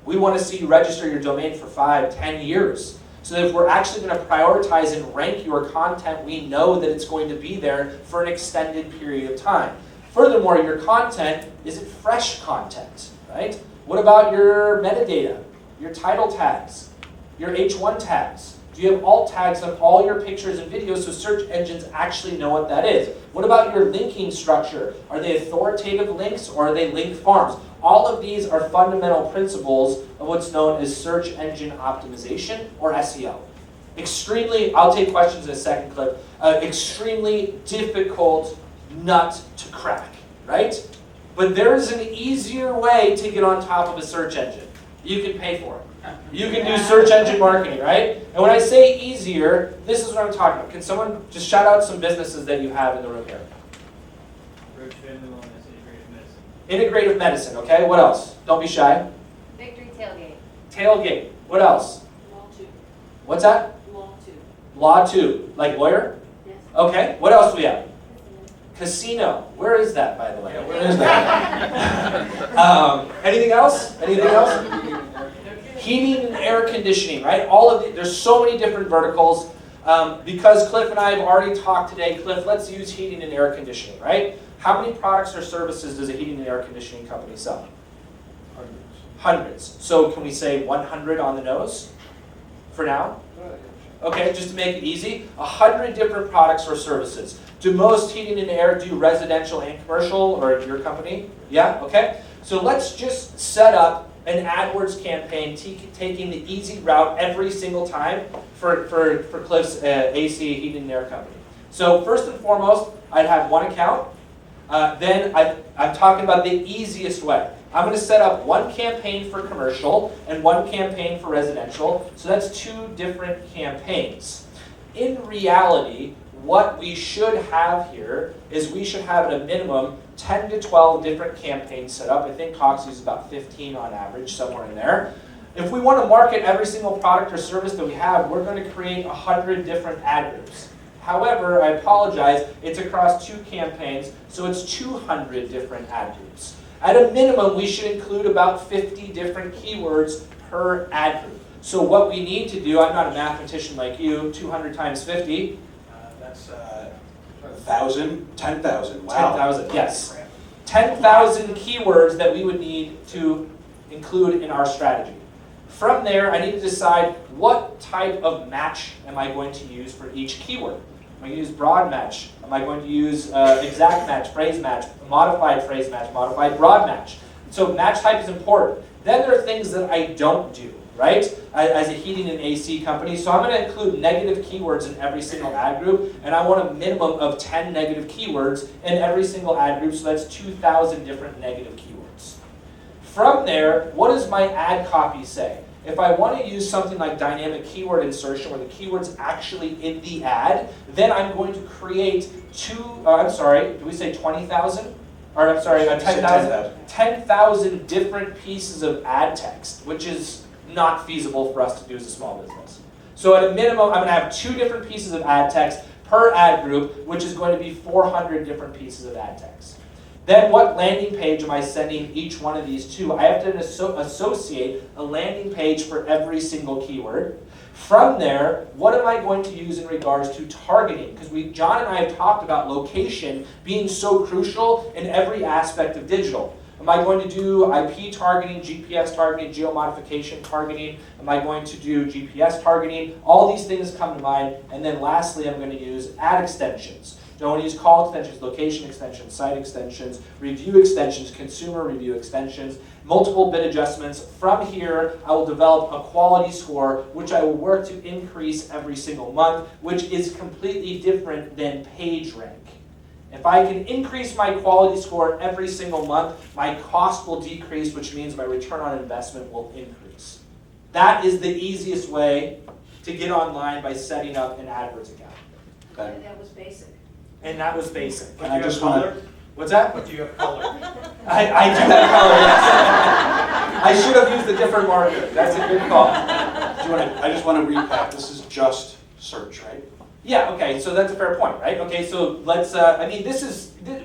We want to see you register your domain for 5, 10 years. So that if we're actually going to prioritize and rank your content, we know that it's going to be there for an extended period of time. Furthermore, your content, is it fresh content, right? What about your metadata, your title tags, your H1 tags? Do you have alt tags on all your pictures and videos so search engines actually know what that is? What about your linking structure? Are they authoritative links or are they link farms? All of these are fundamental principles of what's known as search engine optimization or SEO. Extremely, I'll take questions in a second, Cliff, extremely difficult nut to crack, right? But there is an easier way to get on top of a search engine. You can pay for it. You can do search engine marketing, right? And when I say easier, this is what I'm talking about. Can someone just shout out some businesses that you have in the room here? Roach Family Wellness, Integrative Medicine. Integrative medicine, okay? What else? Don't be shy. Victory Tailgate. Tailgate. What else? Law 2. What's that? Law 2. Law 2. Like lawyer? Yes. Okay. What else do we have? Casino. Where is that, by the way? Yeah, where is that? Anything else? Anything else? Heating and air conditioning, right? All of the, there's so many different verticals. Because Cliff and I have already talked today, Cliff, let's use heating and air conditioning, right? How many products or services does a heating and air conditioning company sell? Hundreds. So can we say 100 on the nose for now? Okay, just to make it easy, 100 different products or services. Do most heating and air do residential and commercial, or your company? Yeah, okay. So let's just set up an AdWords campaign taking the easy route every single time for Cliff's AC heating and air company. So first and foremost, I'd have one account. Then I'm talking about the easiest way. I'm going to set up one campaign for commercial and one campaign for residential. So that's 2 different campaigns. In reality, what we should have here is we should have at a minimum 10 to 12 different campaigns set up. I think Cox uses about 15 on average, somewhere in there. If we want to market every single product or service that we have, we're going to create 100 different ad groups. However, I apologize, it's across 2 campaigns, so it's 200 different ad groups. At a minimum, we should include about 50 different keywords per ad group. So what we need to do, I'm not a mathematician like you, 200 times 50. That's 1,000, 10,000. Wow. 10,000, yes. 10,000 keywords that we would need to include in our strategy. From there, I need to decide what type of match am I going to use for each keyword. Am I going to use broad match? Am I going to use exact match, phrase match, modified phrase match, modified broad match? So match type is important. Then there are things that I don't do, right? As a heating and AC company. So I'm going to include negative keywords in every single ad group, and I want a minimum of 10 negative keywords in every single ad group, so that's 2,000 different negative keywords. From there, what does my ad copy say? If I want to use something like dynamic keyword insertion where the keyword's actually in the ad, then I'm going to create do we say 20,000? Or I'm sorry, 10,000. 10,000 different pieces of ad text, which is not feasible for us to do as a small business. So at a minimum, I'm going to have 2 different pieces of ad text per ad group, which is going to be 400 different pieces of ad text. Then what landing page am I sending each one of these to? I have to associate a landing page for every single keyword. From there, what am I going to use in regards to targeting? Because John and I have talked about location being so crucial in every aspect of digital. Am I going to do IP targeting, GPS targeting, geomodification targeting? Am I going to do GPS targeting? All these things come to mind. And then lastly, I'm going to use ad extensions. Do I want to use call extensions, location extensions, site extensions, review extensions, consumer review extensions, multiple bid adjustments? From here, I will develop a quality score, which I will work to increase every single month, which is completely different than page rank. If I can increase my quality score every single month, my cost will decrease, which means my return on investment will increase. That is the easiest way to get online by setting up an AdWords account. And that was basic. And that was basic. But you have color? What's that? But you have color. I do have color, yes. I should have used a different marker. That's a good call. I just want to recap. This is just search, right? Yeah, okay, so that's a fair point, right? Okay, so let's, I mean,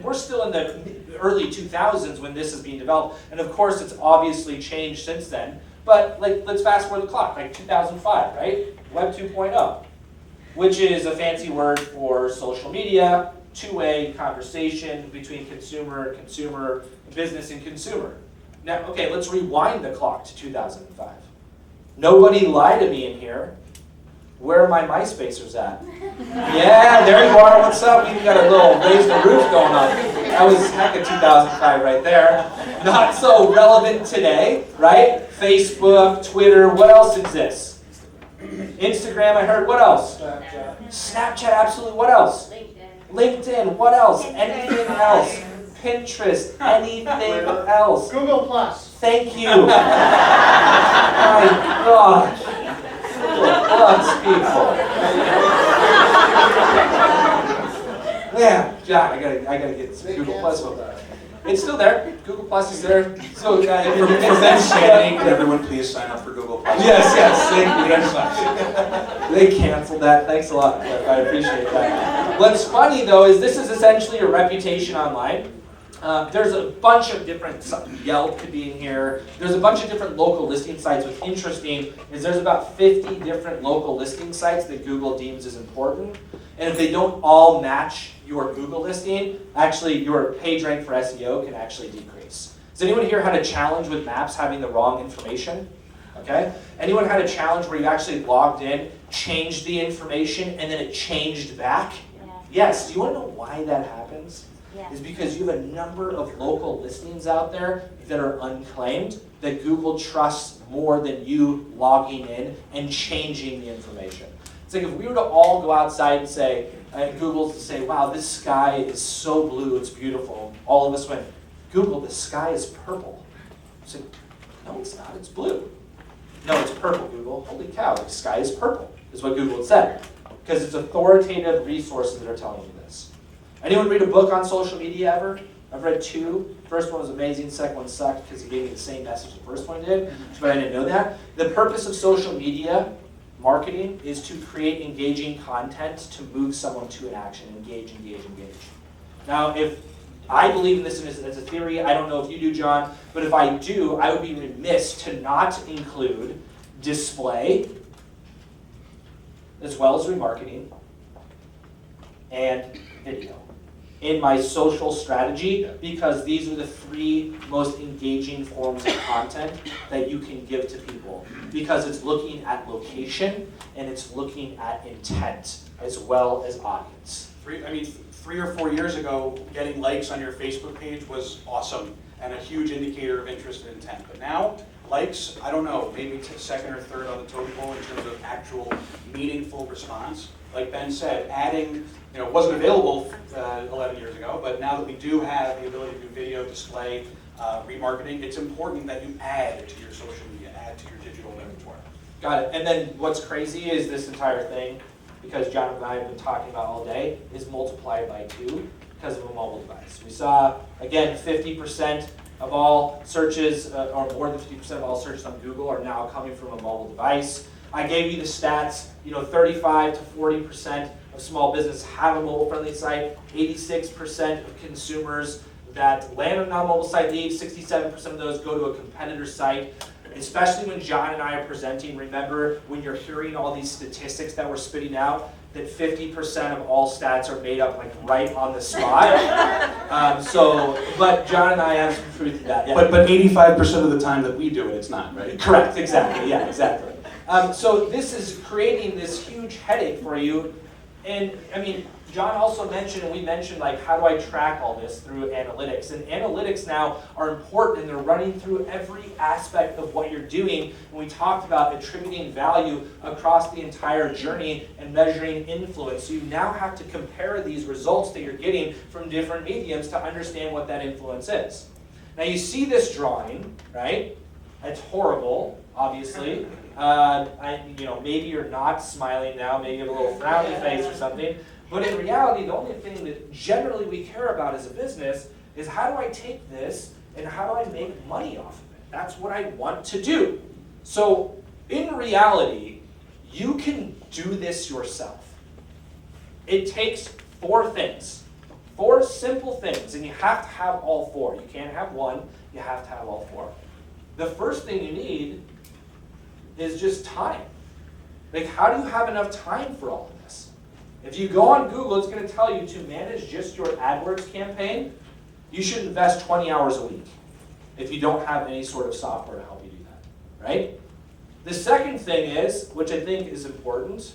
we're still in the early 2000s when this is being developed, and of course it's obviously changed since then, but like, let's fast forward the clock, like 2005, right? Web 2.0, which is a fancy word for social media, two-way conversation between consumer, business, and consumer. Now, okay, let's rewind the clock to 2005. Nobody lied to me in here. Where are my MySpacers at? Yeah, there you are. What's up? We even got a little raise the roof going on. That was heck of 2005 right there. Not so relevant today, right? Facebook, Twitter, what else exists? Instagram, I heard. What else? Snapchat, absolutely. What else? LinkedIn, what else? Anything else? Pinterest, anything else? Google Plus. Thank you. My gosh. Plus people. Yeah, John, I gotta get Google Plus. It's still there. Google Plus is there. So For Ben Shannon, could everyone please sign up for Google Plus? Yes, thank you very much. They canceled that. Thanks a lot, Cliff. I appreciate that. What's funny though is this is essentially your reputation online. There's a bunch of different, Yelp could be in here. There's a bunch of different local listing sites. What's interesting is there's about 50 different local listing sites that Google deems as important. And if they don't all match your Google listing, actually your page rank for SEO can actually decrease. Does anyone here had a challenge with maps having the wrong information? Okay. Anyone had a challenge where you actually logged in, changed the information, and then it changed back? Yeah. Yes. Do you want to know why that happens? Yeah. Is because you have a number of local listings out there that are unclaimed that Google trusts more than you logging in and changing the information. It's like if we were to all go outside and say, Google to say, wow, this sky is so blue, it's beautiful. All of us went, Google, the sky is purple. It's like, no, it's not, it's blue. No, it's purple, Google. Holy cow, the sky is purple, is what Google had said. Because it's authoritative resources that are telling you this. Anyone read a book on social media ever? I've read two. First one was amazing, second one sucked because he gave me the same message the first one did, but I didn't know that. The purpose of social media marketing is to create engaging content to move someone to an action. Engage. Now, if I believe in this as a theory, I don't know if you do, John, but if I do, I would be remiss to not include display, as well as remarketing, and video in my social strategy, because these are the three most engaging forms of content that you can give to people, because it's looking at location and it's looking at intent as well as audience. 3 or 4 years ago, getting likes on your Facebook page was awesome and a huge indicator of interest and intent. But now, likes, I don't know, maybe second or third on the totem pole in terms of actual meaningful response. Like Ben said, adding, wasn't available 11 years ago, but now that we do have the ability to do video, display, remarketing, it's important that you add to your social media, add to your digital repertoire. Got it. And then what's crazy is this entire thing, because John and I have been talking about all day, is multiplied by 2 because of a mobile device. We saw, again, 50% of all searches, or more than 50% of all searches on Google are now coming from a mobile device. I gave you the stats, 35 to 40% of small business have a mobile-friendly site, 86% of consumers that land on a non-mobile site leave, 67% of those go to a competitor site. Especially when John and I are presenting, remember when you're hearing all these statistics that we're spitting out, that 50% of all stats are made up like right on the spot. But John and I have some truth to that. Yeah. But 85% of the time that we do it, it's not, right? Correct, exactly, yeah, exactly. So this is creating this huge headache for you. And I mean, John also mentioned, and we mentioned, like, how do I track all this through analytics? And analytics now are important, and they're running through every aspect of what you're doing. And we talked about attributing value across the entire journey and measuring influence. So you now have to compare these results that you're getting from different mediums to understand what that influence is. Now you see this drawing, right? It's horrible, obviously. Maybe you're not smiling now, maybe you have a little frowny face or something. But in reality, the only thing that generally we care about as a business is how do I take this and how do I make money off of it? That's what I want to do. So in reality, you can do this yourself. It takes 4 things, 4 simple things, and you have to have all 4. You can't have one, you have to have all 4. The first thing you need is just time. Like, how do you have enough time for all of this? If you go on Google, it's going to tell you to manage just your AdWords campaign, you should invest 20 hours a week if you don't have any sort of software to help you do that, right? The second thing is, which I think is important,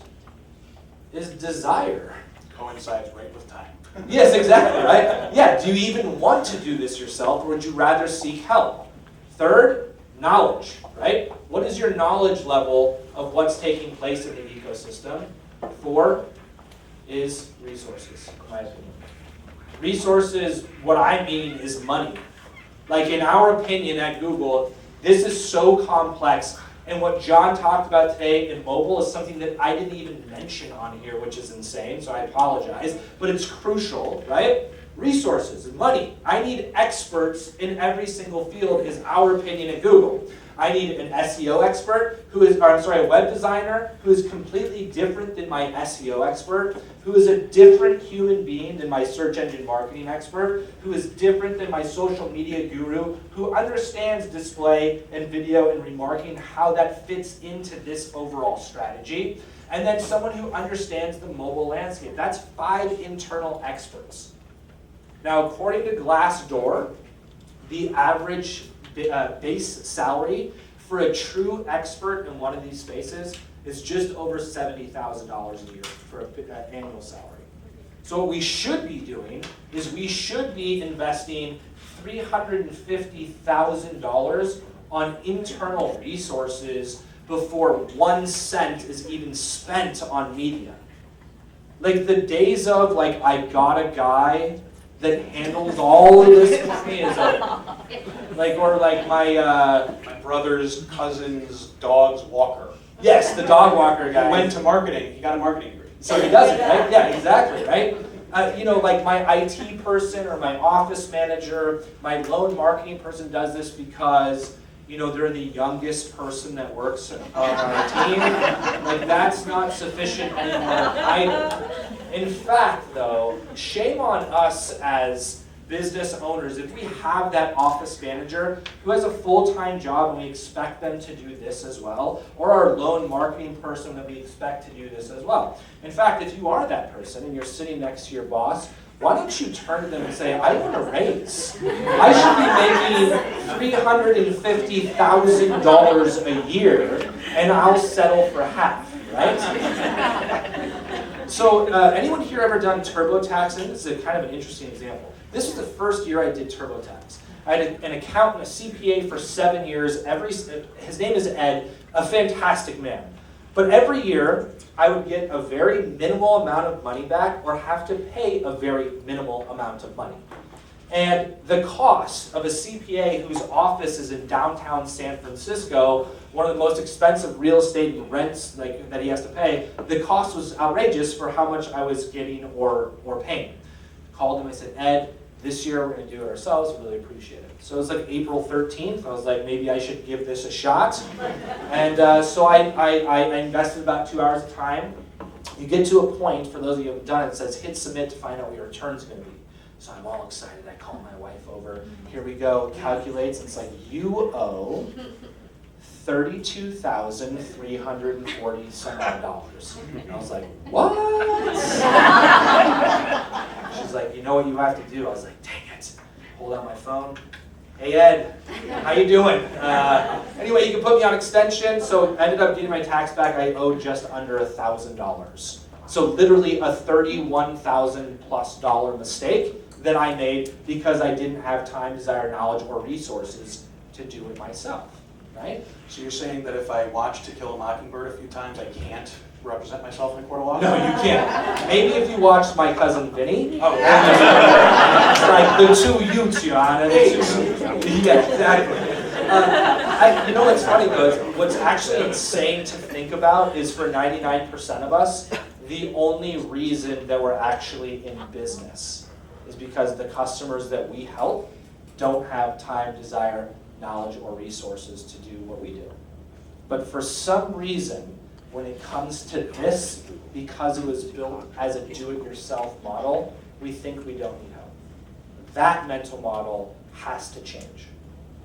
is desire. Coincides right with time. Yes, exactly, right? Yeah, do you even want to do this yourself, or would you rather seek help? Third, knowledge, right? What is your knowledge level of what's taking place in the ecosystem? 4 is resources, in my opinion. Resources, what I mean is money. Like, in our opinion at Google, this is so complex, and what John talked about today in mobile is something that I didn't even mention on here, which is insane, so I apologize, but it's crucial, right? Resources and money. I need experts in every single field is our opinion at Google. I need an SEO expert a web designer who is completely different than my SEO expert, who is a different human being than my search engine marketing expert, who is different than my social media guru, who understands display and video and remarketing, how that fits into this overall strategy, and then someone who understands the mobile landscape. That's 5 internal experts. Now, according to Glassdoor, the average base salary for a true expert in one of these spaces is just over $70,000 a year for an annual salary. So what we should be doing is we should be investing $350,000 on internal resources before 1 cent is even spent on media. Like, the days of, like, I got a guy that handles all of this for me is or like my brother's cousin's dog's walker. Yes, the dog walker guy. He went to marketing. He got a marketing degree. So he does it, right? Yeah, exactly, right? Like my IT person or my office manager, my loan marketing person does this because, they're the youngest person that works on our team. Like, that's not sufficient anymore either. In fact, though, shame on us as business owners if we have that office manager who has a full-time job and we expect them to do this as well, or our loan marketing person that we expect to do this as well. In fact, if you are that person and you're sitting next to your boss, why don't you turn to them and say, I want a raise. I should be making $350,000 a year, and I'll settle for half, right? So anyone here ever done TurboTax? And this is a kind of an interesting example. This was the first year I did TurboTax. I had an accountant, a CPA for 7 years. His name is Ed, a fantastic man. But every year, I would get a very minimal amount of money back or have to pay a very minimal amount of money. And the cost of a CPA whose office is in downtown San Francisco, one of the most expensive real estate and rents that he has to pay, the cost was outrageous for how much I was getting or paying. Called him, I said, Ed, this year we're going to do it ourselves, really appreciate it. So it was like April 13th, I was like, maybe I should give this a shot. And so I invested about 2 hours of time. You get to a point, for those of you who have done it, it says hit submit to find out what your return's going to be. So I'm all excited, I call my wife over, here we go, calculates, and it's like, you owe $32,340 some odd dollars. And I was like, what? She's like, you know what you have to do? I was like, dang it. Hold out my phone. Hey Ed, how you doing? Anyway, you can put me on extension. So I ended up getting my tax back. I owed just under $1,000. So literally a $31,000+ mistake that I made because I didn't have time, desire, knowledge, or resources to do it myself, right? So you're saying that if I watch To Kill a Mockingbird a few times, I can't represent myself in a court of law? No, you can't. Maybe if you watched My Cousin Vinny. Oh, It's like the two Utes, Your Honor. Yeah, exactly. You know what's funny though? What's actually insane to think about is for 99% of us, the only reason that we're actually in business is because the customers that we help don't have time, desire, knowledge, or resources to do what we do. But for some reason, when it comes to this, because it was built as a do-it-yourself model, we think we don't need help. That mental model has to change.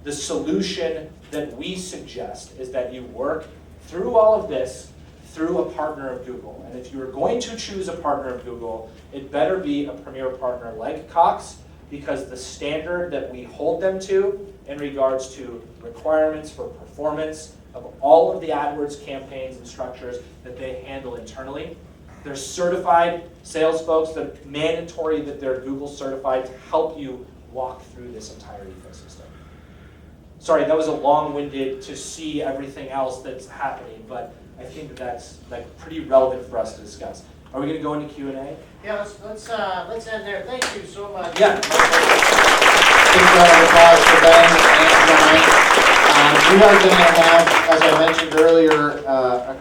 The solution that we suggest is that you work through all of this through a partner of Google. And if you are going to choose a partner of Google, it better be a premier partner like Cox, because the standard that we hold them to in regards to requirements for performance of all of the AdWords campaigns and structures that they handle internally, they're certified sales folks. They're mandatory that they're Google certified to help you walk through this entire ecosystem. Sorry, that was a long-winded to see everything else that's happening, but I think that's like pretty relevant for us to discuss. Are we going to go into Q&A? Yeah, let's end there. Thank you so much. Yeah. Big round of applause for Ben and Brian. We are going to have, as I mentioned earlier,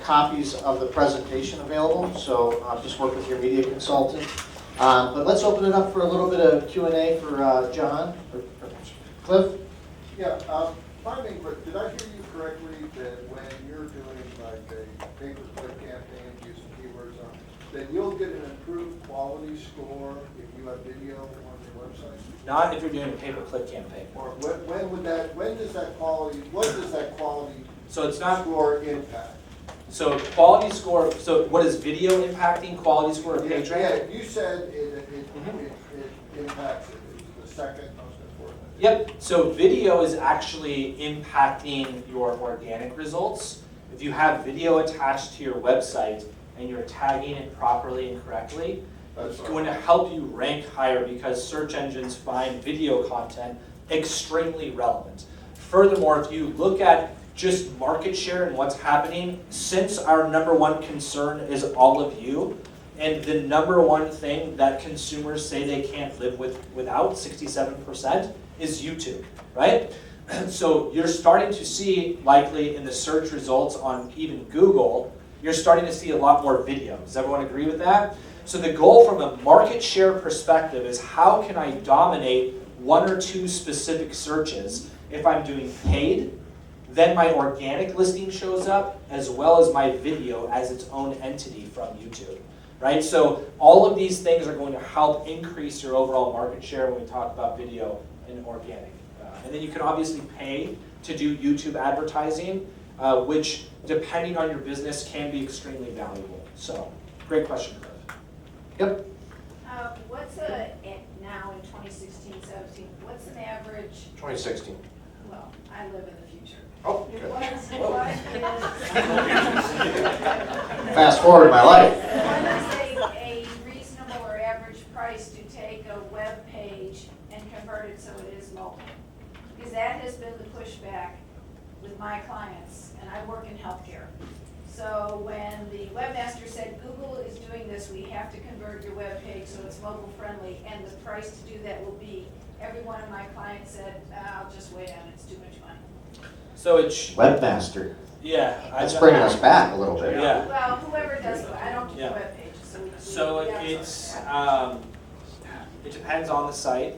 copies of the presentation available, so just work with your media consultant. But let's open it up for a little bit of Q&A for John or Cliff. Yeah, finding, but did I hear you correctly that when you're doing like a pay-per-click campaign using keywords on, that you'll get an improved quality score if you have video on your website? Not if you're doing a pay-per-click campaign. Or when does that quality, what does that quality So it's not, score impact? so quality score, so what is video impacting quality score of page rank? Yeah, you said it impacts it, it's the second most important. Yep, so video is actually impacting your organic results. If you have video attached to your website and you're tagging it properly and correctly, it's going to help you rank higher because search engines find video content extremely relevant. Furthermore, if you look at just market share and what's happening, since our number one concern is all of you, and the number one thing that consumers say they can't live without, 67%, is YouTube, right? So you're starting to see, likely in the search results on even Google, you're starting to see a lot more video. Does everyone agree with that? So the goal from a market share perspective is how can I dominate one or two specific searches if I'm doing paid, then my organic listing shows up, as well as my video as its own entity from YouTube, right? So all of these things are going to help increase your overall market share when we talk about video and organic. And then you can obviously pay to do YouTube advertising, which depending on your business can be extremely valuable. So great question, Cliff. Yep. What's now in 2016, 17, what's an average, 2016. well, I live in the future. Oh, good. What is Fast forward my life. a reasonable or average price to take a web page and convert it so it is mobile? Because that has been the pushback with my clients, and I work in healthcare. So when the webmaster said, Google is doing this, we have to convert your web page so it's mobile friendly, and the price to do that will be, every one of my clients said, I'll just wait on it, it's too much money. So it's, Webmaster. yeah. That's bringing us back a little bit. Yeah. Well, whoever does it, I don't do Yeah. the web pages, so we. So we it's, outsource it depends on the site,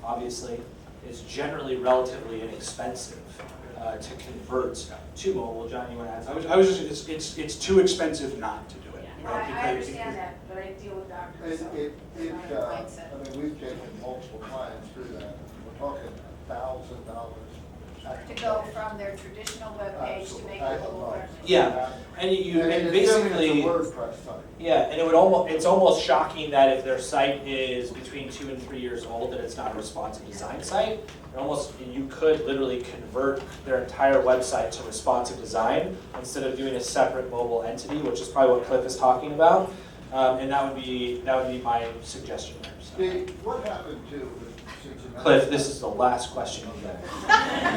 obviously. It's generally relatively inexpensive to convert to mobile. John, you want to add something? I was just, it's too expensive not to do it. that. Yeah, I understand that, but I deal with doctors, so. I mean, we've taken multiple clients through that. We're talking $1,000. To go from their traditional web page to make it mobile friendly. Yeah, and you and assuming basically, it's a WordPress site. yeah, and it's almost shocking that if their site is between 2 and 3 years old, that it's not a responsive design site. You could literally convert their entire website to responsive design instead of doing a separate mobile entity, which is probably what Cliff is talking about. And that would be my suggestion there. So. What happened to Cincinnati? Cliff, this is the last question you get.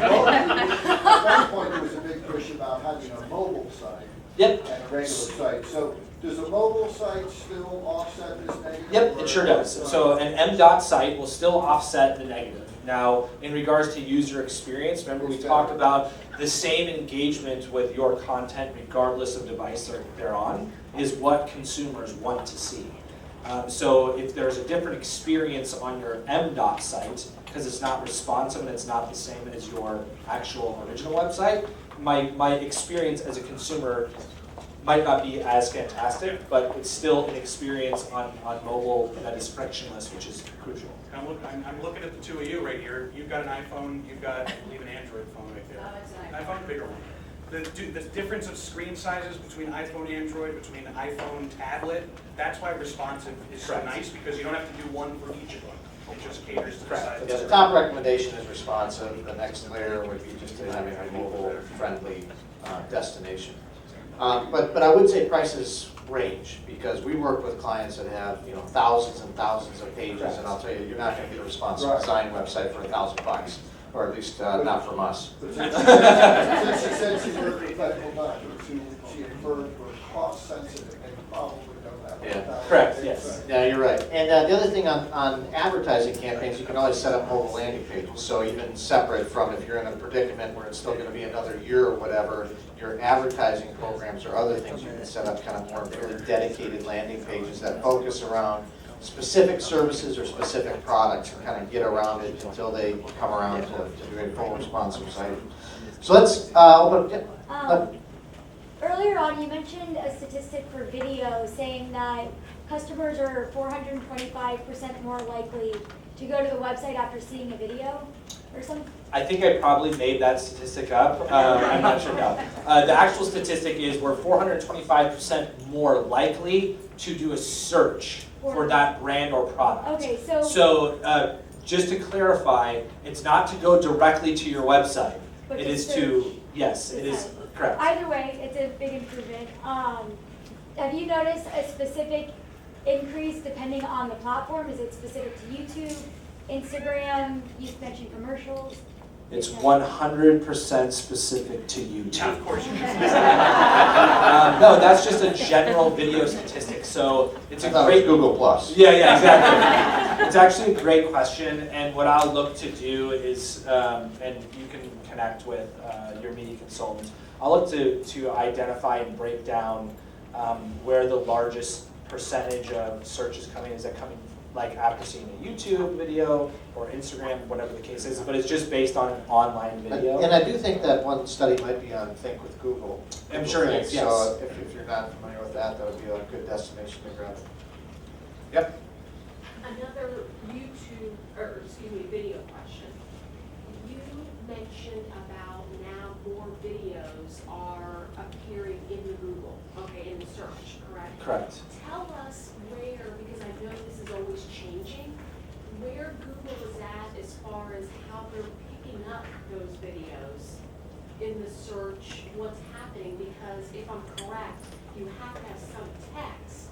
Well, at one point, there was a big push about having a mobile site Yep. and a regular site. So does a mobile site still offset this negative? Yep, it sure does. So an M.dot site will still offset the negative. Now, in regards to user experience, remember we talked about the same engagement with your content, regardless of device they're on, is what consumers want to see. So if there's a different experience on your MDOT site, because it's not responsive and it's not the same as your actual original website, my experience as a consumer might not be as fantastic, but it's still an experience on mobile that is frictionless, which is crucial. I'm looking at the two of you right here. You've got an iPhone, you've got, I believe, an Android phone right there. No, it's an iPhone. iPhone, bigger one. The difference of screen sizes between iPhone Android, between iPhone tablet, that's why responsive is so Correct. nice, because you don't have to do one for each of them. It just caters to the Correct. size. Yeah, the top recommendation is responsive. The next layer would be just having a mobile-friendly destination. But I would say prices range, because we work with clients that have, thousands and thousands of pages, and I'll tell you, you're not gonna get a responsive design website for $1,000, or at least not from us. But since she said she worked with medical doctors, she inferred we're cost sensitive and probably don't have. Yeah. Correct, yes. Yeah, you're right. And the other thing on advertising campaigns, you can always set up mobile landing pages. So even separate from if you're in a predicament where it's still gonna be another year or whatever, your advertising programs or other things, you can set up kind of more really dedicated landing pages that focus around specific services or specific products and kind of get around it until they come around to do a full responsive site. So let's open up. Earlier on, you mentioned a statistic for video saying that customers are 425% more likely to go to the website after seeing a video or something. I think I probably made that statistic up. I'm not sure, no. The actual statistic is we're 425% more likely to do a search for that brand or product. Okay, so. So just to clarify, it's not to go directly to your website. But It to is search to, yes, the it is, site. correct. Either way, it's a big improvement. Have you noticed a specific increase depending on the platform? Is it specific to YouTube, Instagram? You mentioned commercials. It's 100% specific to YouTube. Yeah, of course you can. No, that's just a general video statistic. So it's a great Google Plus. Yeah, exactly. It's actually a great question, and what I'll look to do is, and you can connect with your media consultant, I'll look to identify and break down where the largest percentage of search is coming. Is that coming like after seeing a YouTube video or Instagram, whatever the case is, but it's just based on an online video. And I do think that one study might be on Think with Google. I'm sure it is, yes. So if you're not familiar with that, that would be a good destination to grab. Yep. Another YouTube, or excuse me, video question. You mentioned about now more videos are appearing in the Google, okay, in the search, correct? Correct. Tell us where, because I know this is always changing, where Google is at as far as how they're picking up those videos in the search, what's happening, because if I'm correct, you have to have some text,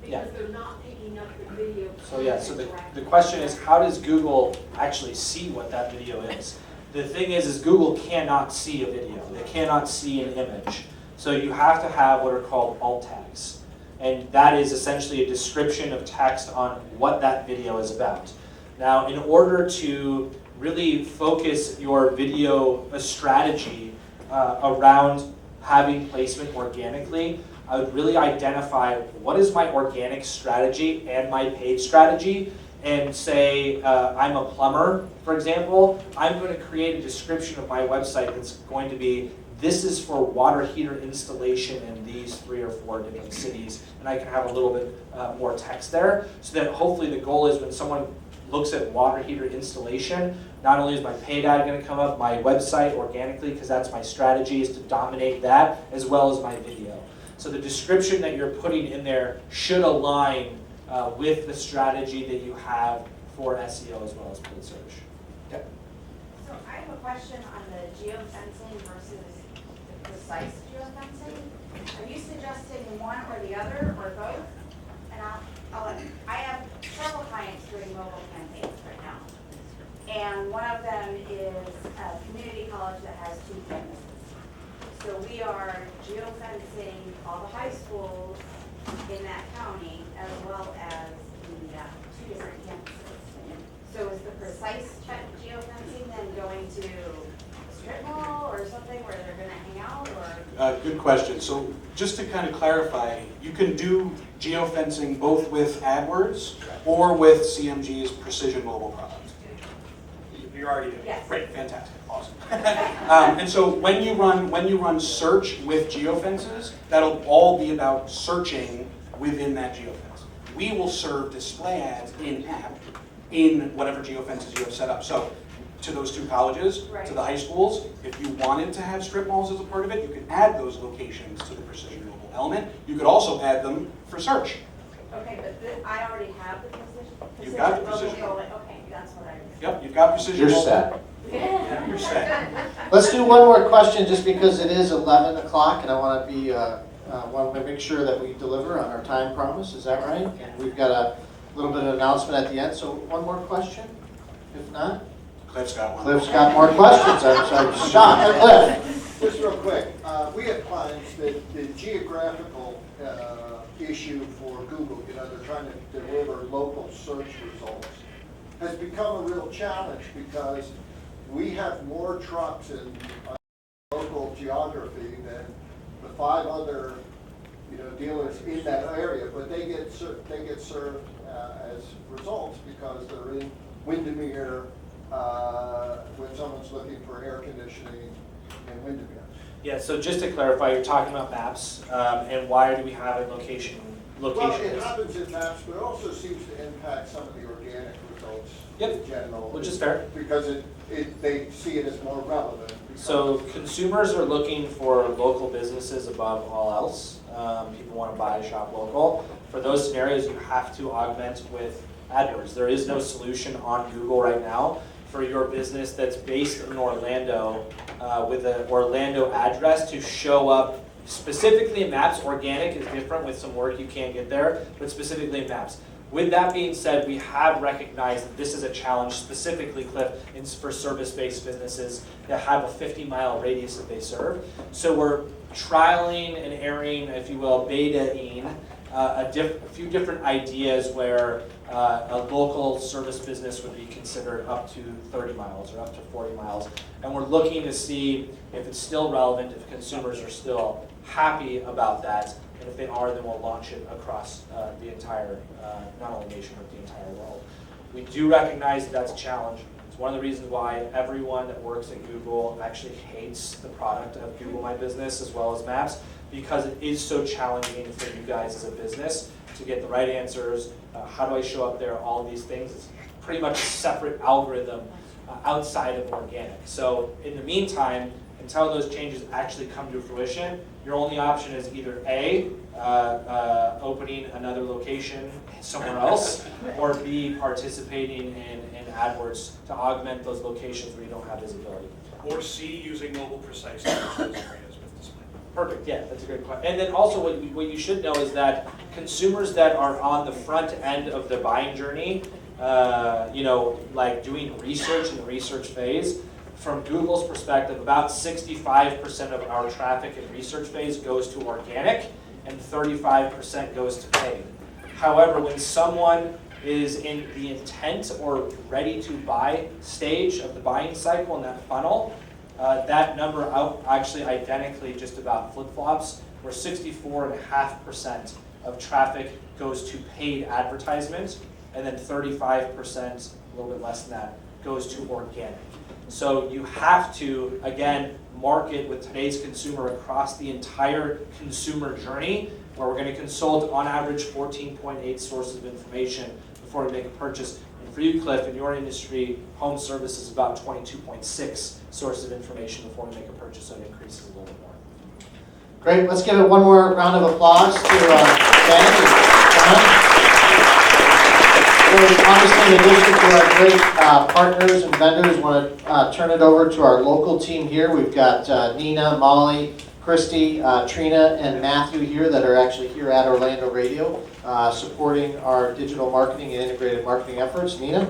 because they're not picking up the video. So yeah, so the question is, how does Google actually see what that video is? The thing is Google cannot see a video. They cannot see an image. So you have to have what are called alt tags. And that is essentially a description of text on what that video is about. Now, in order to really focus your video strategy around having placement organically, I would really identify what is my organic strategy and my paid strategy, and say I'm a plumber, for example. I'm going to create a description of my website that's going to be, this is for water heater installation in these 3 or 4 different cities, and I can have a little bit more text there, so that hopefully the goal is when someone looks at water heater installation, not only is my paid ad going to come up, my website organically, because that's my strategy, is to dominate that, as well as my video. So the description that you're putting in there should align with the strategy that you have for SEO as well as paid search. Okay. So I have a question on the geofencing versus the precise geofencing. Are you suggesting one or the other or both? And I have several clients doing mobile campaigns right now. And one of them is a community college that has 2 campuses. So we are geofencing all the high schools in that county as well as the 2 different campuses. So is the precise geofencing then going to a strip mall, or or something where they're gonna hang out, or? Good question. So just to kind of clarify, you can do geofencing both with AdWords or with CMG's Precision Mobile product. You're already doing it. Yes. Great, fantastic, awesome. And so when you run search with geofences, that'll all be about searching within that geofence. We will serve display ads in app in whatever geofences you have set up. So to those two colleges, Right. to the high schools, if you wanted to have strip malls as a part of it, you could add those locations to the Precision Mobile element. You could also add them for search. Okay, but I already have the position. You've got the mobile position. going. Okay, that's what I. Yep, you've got Precision You're Mobile. set. Yeah, you're set. Let's do one more question, just because it is 11 o'clock, and I want to make sure that we deliver on our time promise. Is that right? And we've got a little bit of announcement at the end. So one more question. If not, Cliff's got one. Cliff's got more questions. I'm shocked. Cliff. Just real quick, we have clients that the geographical issue for Google, they're trying to deliver local search results, has become a real challenge because we have more trucks in local geography than the 5 other, dealers in that area, but they get served as results because they're in Windermere when someone's looking for air conditioning in Windermere. Yeah, so just to clarify, you're talking about maps, and why do we have a location? Well, it happens in maps, but it also seems to impact some of the organic results in general. Which is fair. Because they see it as more relevant. So consumers are looking for local businesses above all else. People want to buy, shop local. For those scenarios, you have to augment with AdWords. There is no solution on Google right now for your business that's based in Orlando with an Orlando address to show up specifically in maps. Organic is different with some work you can't get there, but specifically in maps. With that being said, we have recognized that this is a challenge specifically, Cliff, for service-based businesses that have a 50-mile radius that they serve. So we're trialing and airing, if you will, beta-ing a few different ideas where a local service business would be considered up to 30 miles or up to 40 miles. And we're looking to see if it's still relevant, if consumers are still happy about that. And if they are, then we'll launch it across the entire, not only nation, but the entire world. We do recognize that that's a challenge. It's one of the reasons why everyone that works at Google actually hates the product of Google My Business as well as Maps, because it is so challenging for you guys as a business to get the right answers. How do I show up there? All of these things. It's pretty much a separate algorithm outside of organic. So in the meantime, until those changes actually come to fruition, your only option is either A, opening another location somewhere else, or B, participating in AdWords to augment those locations where you don't have visibility. Or C, using mobile precisely in those areas with display. Perfect, yeah, that's a great question. And then also what you should know is that consumers that are on the front end of the buying journey, like doing research in the research phase, from Google's perspective, about 65% of our traffic in research phase goes to organic and 35% goes to paid. However, when someone is in the intent or ready to buy stage of the buying cycle in that funnel, that number actually identically just about flip-flops, where 64.5% of traffic goes to paid advertisements, and then 35%, a little bit less than that, goes to organic. So you have to, again, market with today's consumer across the entire consumer journey, where we're going to consult on average 14.8 sources of information before we make a purchase. And for you, Cliff, in your industry, home service is about 22.6 sources of information before we make a purchase, so it increases a little bit more. Great. Let's give it one more round of applause to Ben and John. Obviously, in addition to our great partners and vendors, want to turn it over to our local team here. We've got Nina, Molly, Christy, Trina, and Matthew here that are actually here at Orlando Radio, supporting our digital marketing and integrated marketing efforts. Nina?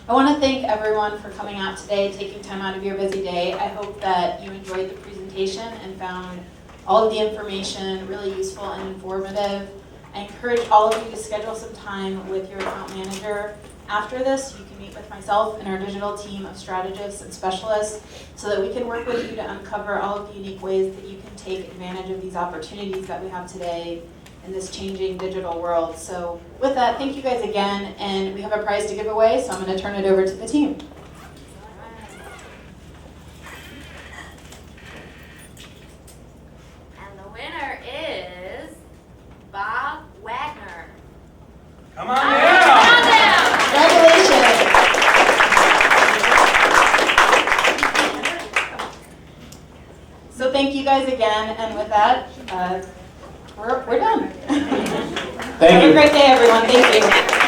I want to thank everyone for coming out today, taking time out of your busy day. I hope that you enjoyed the presentation and found all of the information really useful and informative. I encourage all of you to schedule some time with your account manager after this, you can meet with myself and our digital team of strategists and specialists so that we can work with you to uncover all of the unique ways that you can take advantage of these opportunities that we have today in this changing digital world. So with that, thank you guys again, and we have a prize to give away, so I'm going to turn it over to the team. And the winner is Bob Wagner. Come on down. Congratulations. So thank you guys again, and with that, we're done. Thank Have you. a great day, everyone. Thank you.